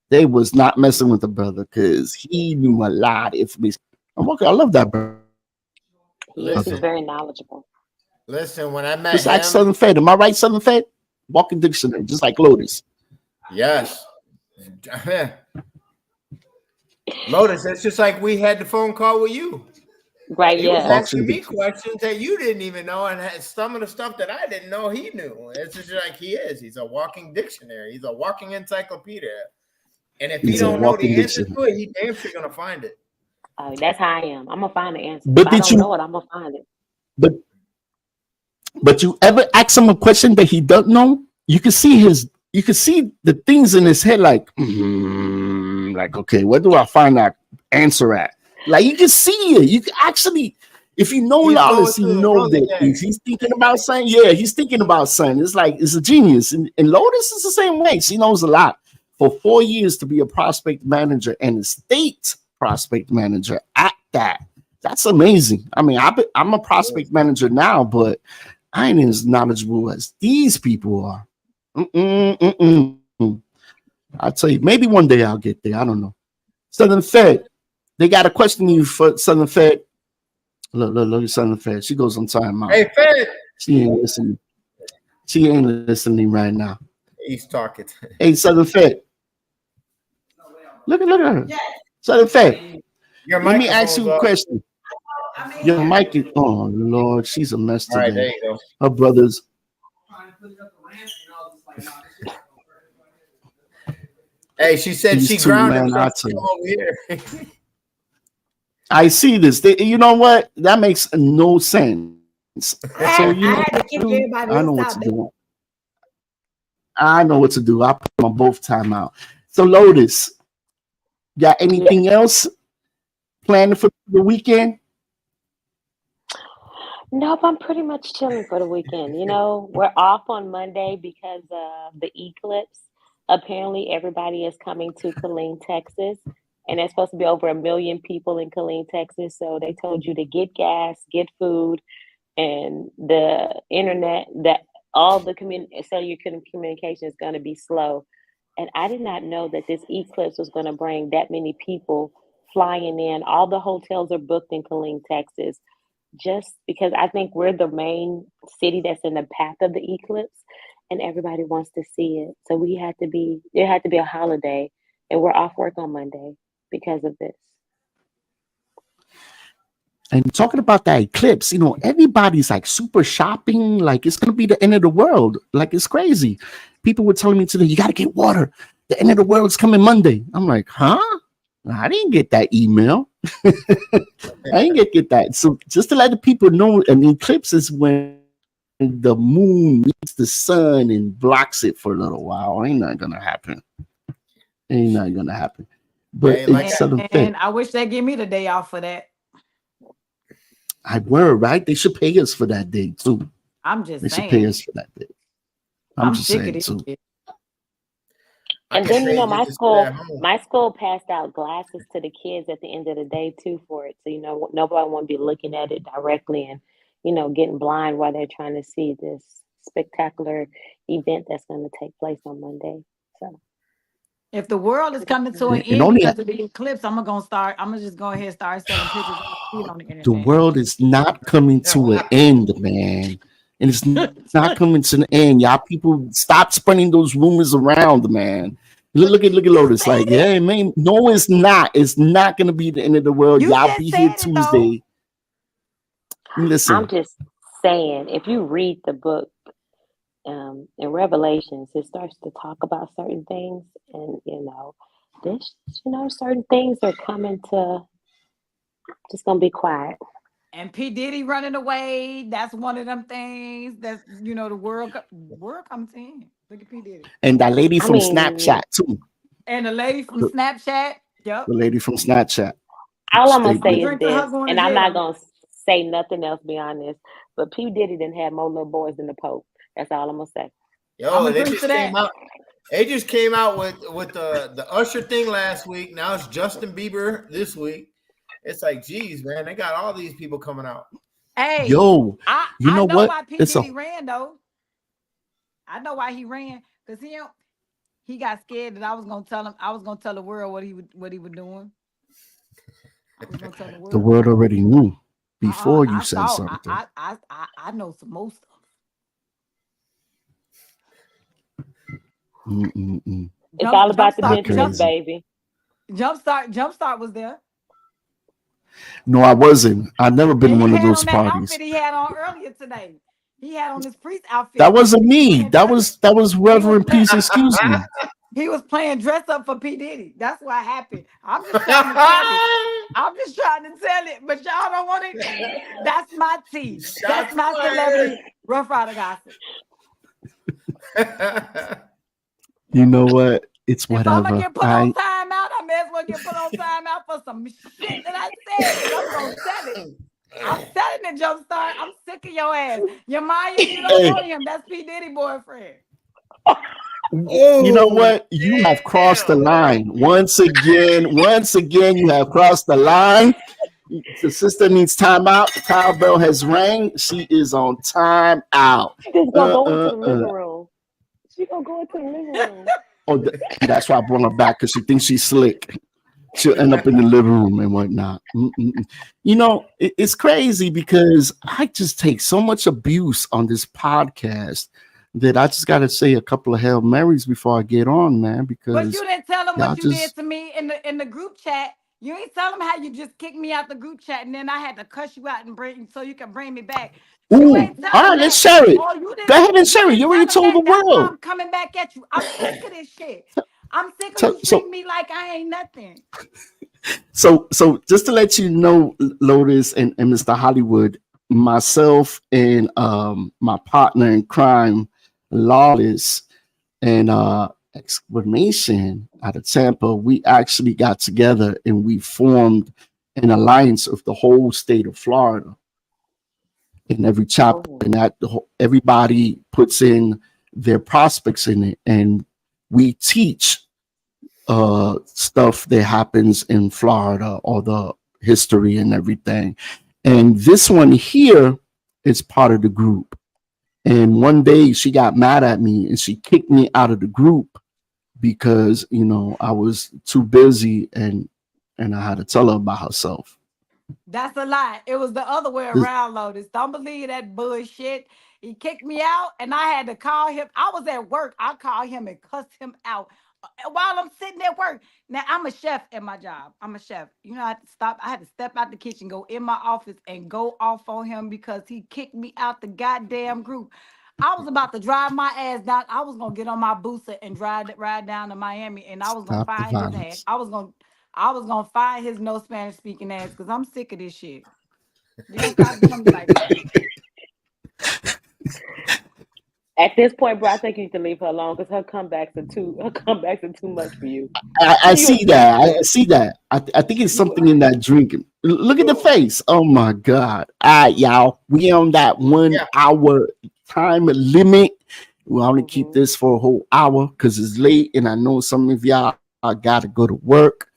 They was not messing with the brother because he knew a lot of information. I'm okay. I love that brother. He is. He's Listen, very knowledgeable. listen. When I met Just like him, Southern Fed. Am I right, Southern Fed? Walking dictionary, just like Lotus. yes, Lotus. It's just like we had the phone call with you. Right, He was yeah. Walks asking in me dictionary. questions that you didn't even know, and some of the stuff that I didn't know, he knew. It's just like he is. He's a walking dictionary. He's a walking encyclopedia. And if he He's a don't know walking the answer dictionary. to it, he damn sure gonna find it. That's how I am. I'm gonna find the answer. If But I did don't know you? it, I'm gonna find it. But you ever ask him a question that he doesn't know? You can see the things in his head like okay, where do I find that answer at? Like you can see it. You can actually, if you know He's going Lawless, you through the know that Rolodex. he's thinking about something. Yeah, he's thinking about something. It's like it's a genius. And Lotus is the same way. She knows a lot. For 4 years to be a prospect manager and a state prospect manager at that. That's amazing. I mean, I'm a prospect manager now, but I ain't as knowledgeable as these people are. Mm-mm. I'll tell you, maybe one day I'll get there. I don't know. Southern Fed, they got a question you for Southern Fed. Look at Southern Fed. She goes on timeout. Hey, Fed. She ain't listening. She ain't listening right now. He's talking. Hey, Southern Fed. Look at her. Southern Fed. Your Let me ask microphone's you a off. question. Your mic is, oh Lord, she's a mess All right, there today. you go. Her brothers. Hey, she said These she two, grounded man, I herself tell to you. come over here. I see this. You know what? That makes no sense. So you know I had what to kick to do? everybody I know else what out to there. do. I know what to do. I put them on both timeout. So Lotus, got Yeah. anything else planned for the weekend? Nope, I'm pretty much chilling for the weekend. We're off on Monday because of the eclipse. Apparently, everybody is coming to Killeen, Texas, and there's supposed to be over 1 million people in Killeen, Texas. So they told you to get gas, get food, and the internet, that all the cellular communication is going to be slow. And I did not know that this eclipse was going to bring that many people flying in. All the hotels are booked in Killeen, Texas, just because I think we're the main city that's in the path of the eclipse, and everybody wants to see it. So there had to be a holiday, and we're off work on Monday because of this. And talking about that eclipse, everybody's like super shopping, like it's gonna be the end of the world. Like it's crazy. People were telling me today, you gotta get water. The end of the world's coming Monday. I'm like, huh? I didn't get that email. I didn't get that. So just to let the people know, an eclipse is when the moon meets the sun and blocks it for a little while. Ain't not gonna happen. Ain't not gonna happen. But Hey, like it's Southern And Fit. I wish they'd give me the day off for that. I were right. They should pay us for that day too. I'm just They should pay saying. us for that day. I'm I'm just sick of saying this too. shit. I And can then say you my just sit at school, home. my school passed out glasses to the kids at the end of the day too for it. So nobody won't be looking at it directly and getting blind while they're trying to see this spectacular event that's going to take place on Monday. So If the world is coming to an And end only because of the eclipse, I'm gonna just go ahead and start selling pictures and see it on the the internet. world is not coming to an end, man. And it's not coming to an end. Y'all people stop spreading those rumors around, man. Look at You Lotus. said Like, it. yeah, man. No, it's not. It's not gonna be the end of the world. You Y'all just be here said it though. Tuesday. I'm Listen, just saying, if you read the book in Revelations, it starts to talk about certain things, and this, certain things are coming to just gonna be quiet. And P Diddy running away. That's one of them things. That's the world comes in. Look at P Diddy And that lady I from mean, Snapchat too. and the lady from The, Snapchat. Yep, the lady from Snapchat. all I'm gonna Stay I'm gonna say good. is drink to her this, going to and I'm not jail. gonna say nothing else beyond this. But P Diddy didn't have more little boys than the Pope. That's all I'm gonna say. I'm Yo, gonna they drink to just came that. out. They just came out with the Usher thing last week. Now it's Justin Bieber this week. It's like, geez, man, they got all these people coming out. Hey, Yo, I you I know know what? why P It's a Diddy ran though. I know why he ran because he got scared that I was gonna tell him. I was gonna tell the world what he was doing. I was gonna tell the the world. world already knew before you I said saw. something. I know some more stuff. Mm-mm-mm. It's all about the You're Benjamins, crazy. baby. Jumpstart was there, No, I wasn't. I've never been and he one of had those on that outfit parties. he had on earlier today. He had on his priest That outfit. wasn't He was me. playing dress. That was He was Reverend. playing. Please excuse me. He was playing dress up for P Diddy. That's what happened. I'm just trying to tell it. I'm just trying to tell it, but y'all don't want it. That's my tea. That's Shots my fired. celebrity Rough Rider gossip. You know what? It's If I'm gonna whatever. get put on I timeout, I may as well get put on timeout for some shit that I said, because I'm gonna tell it. I'm telling it, Jumpstart. I'm sick of your ass. Your Maya, you don't hey, want him. That's P. Diddy boyfriend. you know Oh, what? You have crossed the damn. line once again. Once again, you have crossed the line. The sister needs time out. The cowbell has rang. She is on time out. She just gonna Uh, go into uh, the uh. living room. She gonna go into the living room. Oh, that's why I brought her back because she thinks she's slick. She'll end up in the living room and whatnot. Mm-mm. You know, it's crazy because I just take so much abuse on this podcast that I just got to say a couple of Hail Marys before I get on, man, But you because didn't tell him y'all what you did just, to me in the group chat. You ain't tell him how you just kicked me out the group chat, and then I had to cuss you out and bring so you can bring me back. You ooh, ain't tell all him right, let's that. share it. Oh, Go ahead and you share it. didn't You already tell him told that. the That's why world. I'm coming back at you. I'm sick of this shit. I'm sick of you So, treating me like I ain't nothing. so just to let you know, Lotus and Mr. Hollywood, myself and my partner in crime, Lawless, and exclamation out of Tampa, we actually got together and we formed an alliance of the whole state of Florida in every chapter, Oh, and everybody puts in their prospects in it, and we teach stuff that happens in Florida or the history and everything. And this one here is part of the group. And one day she got mad at me and she kicked me out of the group because I was too busy and I had to tell her about herself. That's a lie. It was the other way This, around, Lotus. Don't believe that bullshit. He kicked me out, and I had to call him. I was at work. I called him and cussed him out while I'm sitting at work. Now I'm a chef at my job. I'm a chef. I had to stop. I had to step out the kitchen, go in my office, and go off on him because he kicked me out the goddamn group. I was about to drive my ass down. I was gonna get on my booster and ride down to Miami, and I was gonna stop the find his ass. violence. I was gonna find his no Spanish speaking ass because I'm sick of this shit. You don't gotta do me like that. at this point, bro, I think you need to leave her alone because her comebacks are too much for you. I You see a that. I gangster. see that. I think it's You something in that drink. Look at the face. Oh my God. All right, y'all. We on that one Yeah. hour time limit. We only keep mm-hmm. this for a whole hour because it's late and I know some of y'all got to go to work.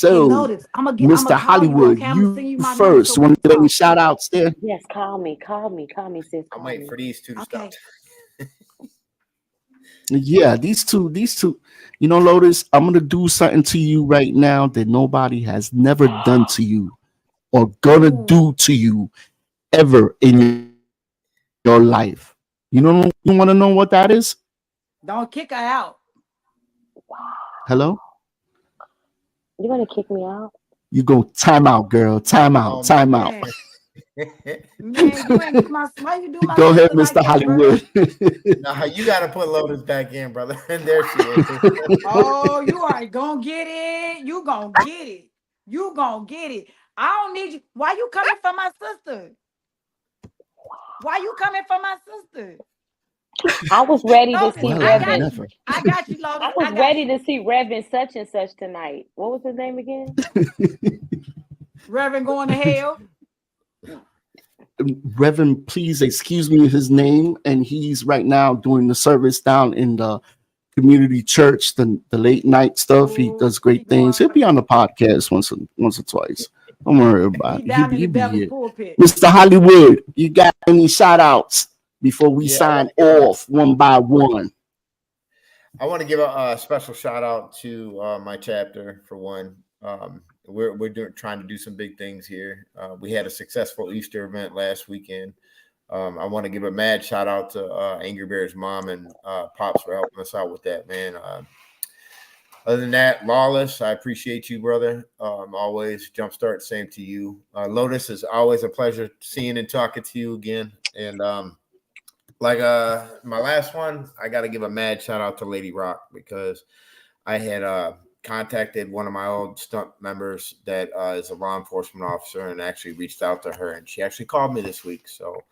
Hey, So, Lotus, I'm gonna Mr. call you. Hollywood, Okay, I'm gonna you send you my number first. so we Want can to get any talk. shout outs there? Yes, call me, sis, I'm call waiting me. for these two to stop. Okay. Yeah, these two. Lotus, I'm gonna do something to you right now that nobody has never done to you or gonna Ooh, do to you ever in your life. You want to know what that is? don't kick her out. Hello? You gonna kick me out? You go time out, girl. Time out. Oh my Time out. Yeah. Man, you ain't do my why you do my Go ahead, sister like Mr. that, bro? Hollywood. Nah, you got to put Lotus back in, brother. And there she is. Oh, you are gonna get it. You gonna get it. You gonna get it. I don't need you. Why you coming for my sister? Why you coming for my sister? I was ready to Lotus, see Well, I I would got Reverend. you. never. I got you, I Lotus. was I got ready you. to see Reverend such and such tonight. What was his name again? Reverend going to hell. Reverend, please excuse me his name, and he's right now doing the service down in the community church, the late night stuff. He Oh, does great things. He'll be on the podcast once or twice. Don't worry he about it. down in the He'll be devil's here. pulpit. Mr. Hollywood, you got any shout outs before we Yeah, I sign want to give off one by one? a special shout out to my chapter for one. We're trying to do some big things here. We had a successful Easter event last weekend. I want to give a mad shout out to Angry Bear's mom and pops for helping us out with that, man. Other than that, Lawless, I appreciate you, brother. Always Jumpstart, same to you. Lotus, is always a pleasure seeing and talking to you again. And like my last one, I got to give a mad shout out to Lady Rock because I had contacted one of my old stunt members that is a law enforcement officer and actually reached out to her, and she actually called me this week. So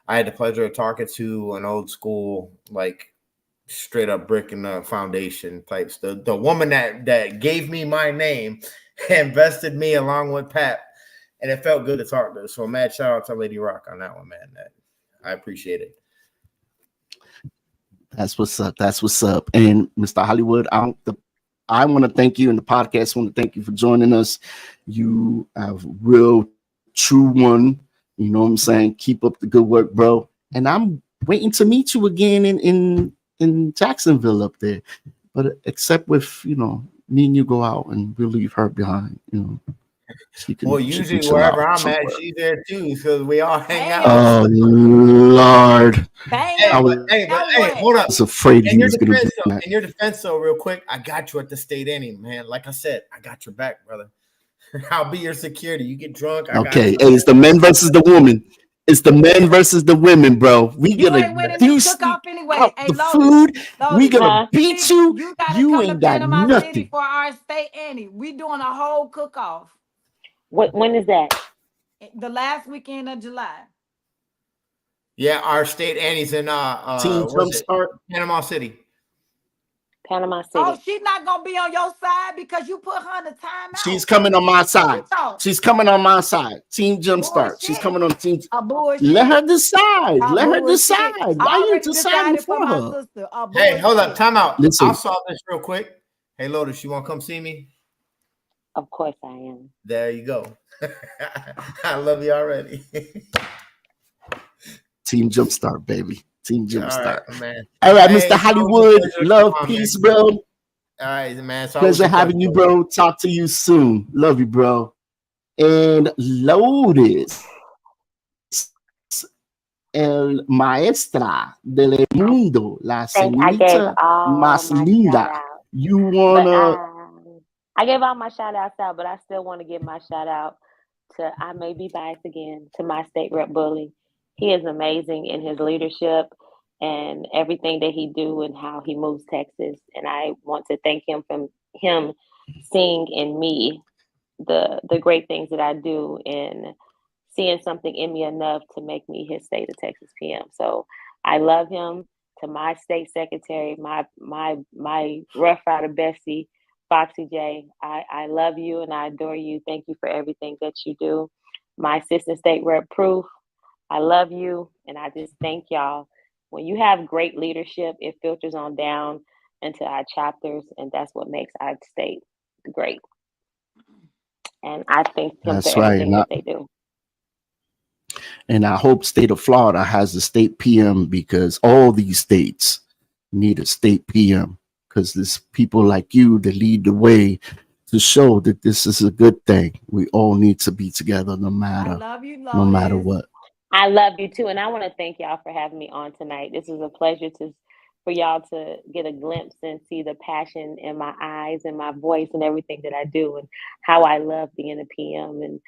I had the pleasure of talking to an old school, like straight up brick in the foundation types. The woman that gave me my name invested me along with Pat, and it felt good to talk to her. So mad shout out to Lady Rock on that one, man. I appreciate it. That's what's up. That's what's up. And Mr. Hollywood, I want to thank you, and the podcast want to thank you for joining us. You have real true one. You know what I'm saying? Keep up the good work, bro. And I'm waiting to meet you again in Jacksonville up there. But except with me and you go out and we'll leave her behind. Well, She can usually chill out wherever I'm at, somewhere. she's there too, because we all hang out. Bam. Oh Lord, Hey, I Bam. was but Now hey, what? hold up. afraid he In your was gonna do defense, though, that. real quick, I got you at the state inning, man. Like I said, I got your back, brother. I'll be your security. You get drunk, I got Okay, you. hey, it's the men versus the woman. It's the men versus the women, bro. We You gonna ain't winning this deuce cook-off you anyway. out Hey, the Lotus. food. We Lotus. gonna Huh? beat you. You gotta You come to ain't got Panama City nothing. for our state Annie. We doing a whole cook-off. When is that? The last weekend of July. Yeah, our state Annie's in Team what's it? Jumpstart. Panama City. Panama Oh, City. she's not gonna be on your side because you put her in the She's timeout. coming on my What you side. thought? She's coming on my side. Team Jumpstart. She's Bullshit. coming on team. A Let bullshit. her decide. A Let her bullshit. decide. Why I you already deciding decided for for my her? sister. A Hey, hold up, bullshit. time out. I'll Listen, solve this real quick. Hey, Lotus, you want to come see me? Of course I am. There you go. I love you already. Team Jumpstart, baby. Team All right, Jumpstart. man. All right, Hey, Mr. it's always a Hollywood. pleasure to Love, come on, man. peace, bro. All right, man. It's always Pleasure a pleasure. having you, bro. Talk to you soon. Love you, bro. And Lotus, el maestra del I mundo, la think I gave señorita all más my shout linda. outs, You but wanna? I gave all my shout outs out, but I still want to give my shout out to, I may be biased again, to my state rep bully. He is amazing in his leadership and everything that he do and how he moves Texas. And I want to thank him from him seeing in me the great things that I do and seeing something in me enough to make me his state of Texas PM. So I love him. To my state secretary, my Rough Rider Bessie, Foxy J, I love you and I adore you. Thank you for everything that you do. My assistant state rep Proof, I love you and I just thank y'all. When you have great leadership, it filters on down into our chapters, and that's what makes our state great. And I thank him for That's right. everything that they do. And I hope state of Florida has a state PM because all these states need a state PM because there's people like you that lead the way to show that this is a good thing. We all need to be together no I matter love you, no matter Lotus. what. I love you too, and I want to thank y'all for having me on tonight. This is a pleasure to for y'all to get a glimpse and see the passion in my eyes and my voice and everything that I do and how I love being a PM. And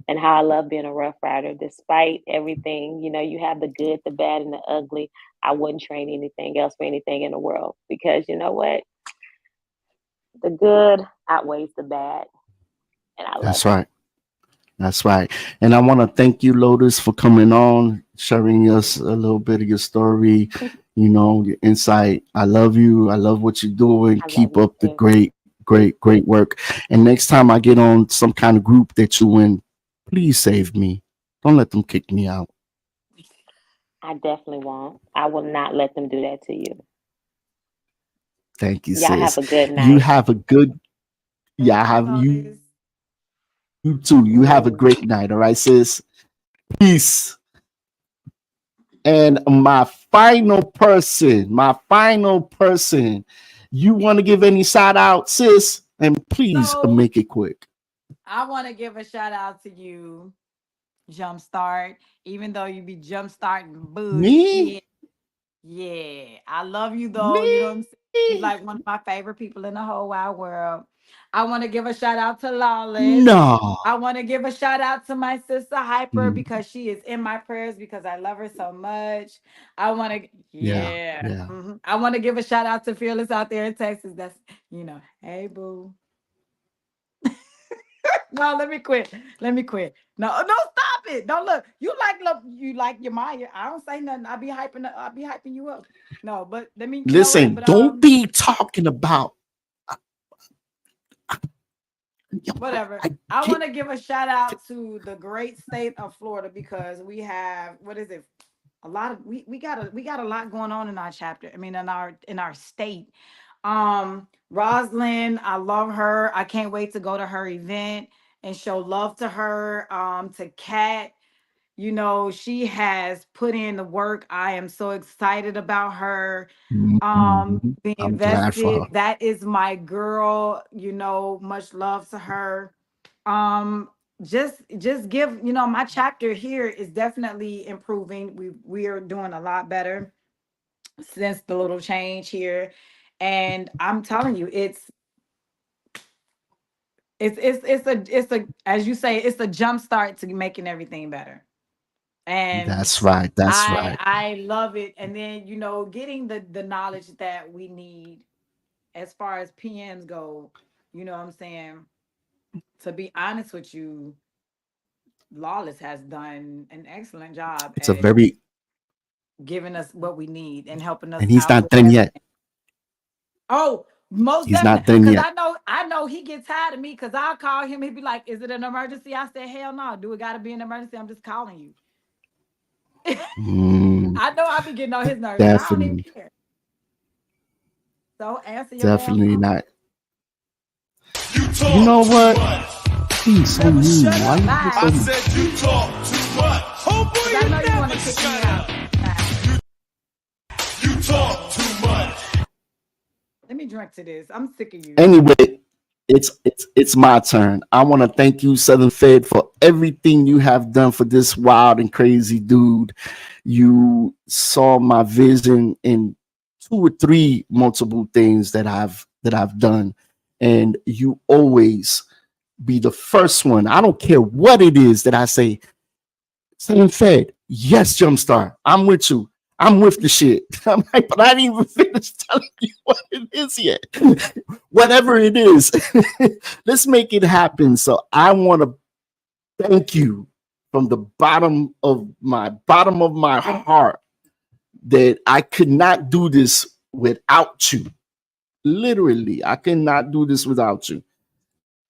and how I love being a rough rider. Despite everything, you have the good, the bad, and the ugly. I wouldn't trade anything else for anything in the world, because you know what? The good outweighs the bad, and I love That's it. right. That's right. And I want to thank you, Lotus, for coming on, sharing us a little bit of your story, your insight. I love you. I love what you're doing. I love Keep you up the too. great, great, great work. And next time I get on some kind of group that you in, please save me. Don't let them kick me out. I definitely won't. I will not let them do that to you. Thank you, Y'all have sis. a good You night. have a good, yeah, Thank I you, have you Lotus. too. You have a great night. All right, Mm. sis. Peace. And my final person, you want to give any shout out, sis? And please So make it quick. I want to give a shout out to you, Jumpstart. Even though you be jumpstarting Me? bullshit. Yeah, I love you though. You know what I'm saying? Me? You like one of my favorite people in the whole wide world. I want to give a shout out to Lawless. No. I want to give a shout out to my sister Hyper Mm, because she is in my prayers because I love her so much. I want to, yeah, yeah. yeah. I want to give a shout out to Fearless out there in Texas. That's, hey, boo. No, let me quit. Let me quit. No, no, stop it. Don't look. You like your Maya. I don't say nothing. I'll be hyping you up. No, but let me, you know what? Listen, But don't be talking about. Yo, whatever. I I get. want to give a shout out to the great state of Florida because we have what is it? A lot of we got a lot going on in our chapter. I mean in our state. Roslyn, I love her. I can't wait to go to her event and show love to her. To Kat, she has put in the work. I am so excited about her being I'm glad for invested. her. That is my girl, much love to her. um just give, my chapter here is definitely improving. We are doing a lot better since the little change here, and I'm telling you, it's a as you say, it's a jump start to making everything better. And That's right. That's I right. I love it. And then, getting the knowledge that we need as far as PMs go, you know what I'm saying? To be honest with you, Lawless has done an excellent job It's a at very, giving us what we need and helping us and he's out not with done yet. everything. Oh, most He's not definitely. done Because yet. I know he gets tired of me because I'll call him. He'd be like, "Is it an emergency?" I said, "Hell no. Do it got to be an emergency? I'm just calling you." Mm, I know I be getting on his nerves, but I don't even definitely, care. So answer your damn definitely phone. not. You You talk know too what? much. He's so Never mean. shut Why up. you get Bye. so I mean? said you talk too much. Oh Because boy, I you know you want never to kick me shut out. up. Bye. You talk too much. Let me drink to this. I'm sick of you. Anyway, it's my turn. I want to thank you, Southern Fed, for everything you have done for this wild and crazy dude. You saw my vision in two or three multiple things that I've done, and you always be the first one. I don't care what it is that I say. Southern Fed, yes, Jumpstart. I'm with you. I'm with the shit. I'm like, but I didn't even finish telling you what it is yet. Whatever it is, let's make it happen. So I want to thank you from the bottom of my heart that I could not do this without you. Literally, I cannot do this without you.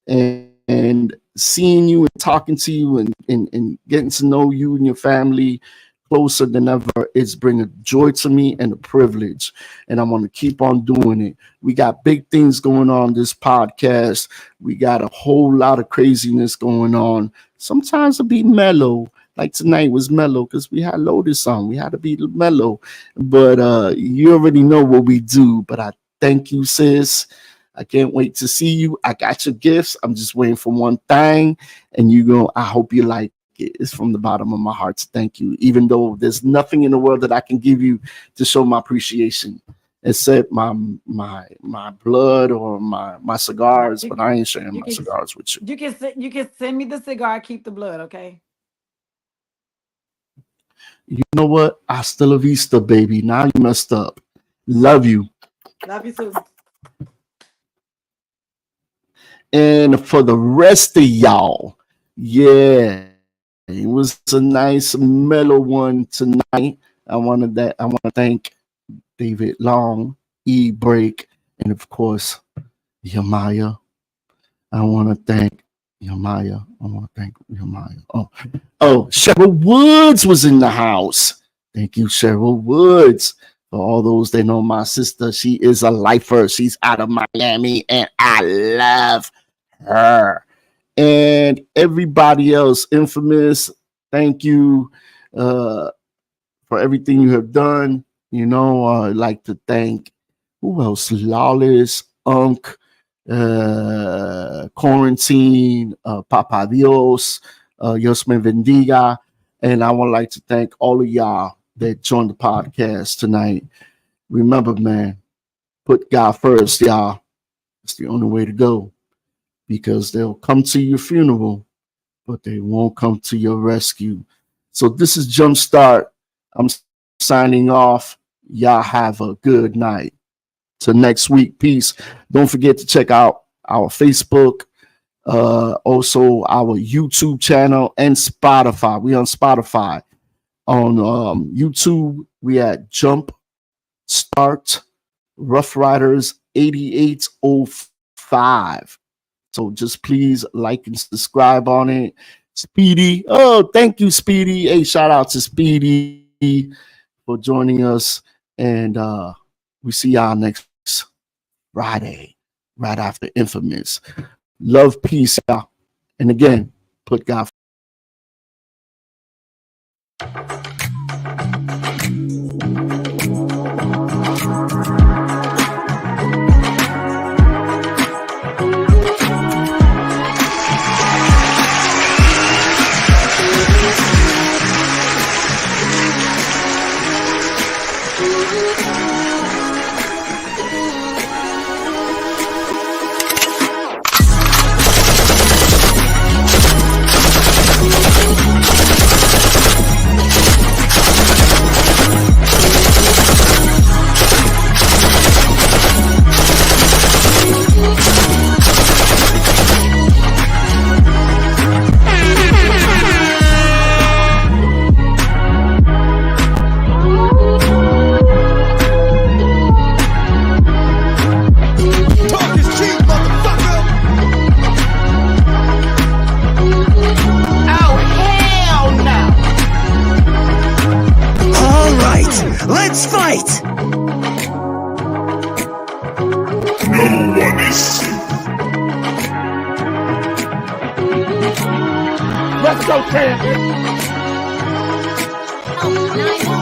And seeing you and talking to you and getting to know you and your family closer than ever, it's bringing joy to me and a privilege. And I want to keep on doing it. We got big things going on this podcast. We got a whole lot of craziness going on. Sometimes it'll be mellow. Like tonight was mellow because we had Lotus on. We had to be mellow. But you already know what we do. But I thank you, sis. I can't wait to see you. I got your gifts. I'm just waiting for one thing. And I hope you like it. It's from the bottom of my heart to thank you. Even though there's nothing in the world that I can give you to show my appreciation. except my blood or my cigars, You but I ain't sharing you my can cigars with you. you can send me the cigar. Keep the blood, okay? You know what? Hasta la vista, baby. Now you messed up. Love you. Love you too. And for the rest of y'all, yeah, it was a nice mellow one tonight. I want to thank David Long, E Break, and of course Yamaya. I want to thank Yamaya. I want to thank Yamaya. Oh, Cheryl Woods was in the house. Thank you, Cheryl Woods. For all those that know my sister, she is a lifer. She's out of Miami, and I love her. And everybody else, Infamous, thank you for everything you have done. I'd like to thank who else? Lawless, Unk, Quarantine, Papa Dios, Dios me bendiga. And I would like to thank all of y'all that joined the podcast tonight. Remember, man, put God first, y'all. It's the only way to go because they'll come to your funeral, but they won't come to your rescue. So this is Jumpstart. I'm signing off. Y'all have a good night. Till next week. Peace. Don't forget to check out our Facebook, also our YouTube channel and Spotify. We on Spotify. On YouTube, we at Jump Start Rough Riders 8805. So just please like and subscribe on it. Speedy. Oh, thank you, Speedy. Hey, shout out to Speedy for joining us. And we see y'all next Friday, right after Infamous. Love, peace, y'all. And again, put God. Talk is cheap, motherfucker. All right, let's fight! No one is safe. Let's go, Cam. Oh, 911.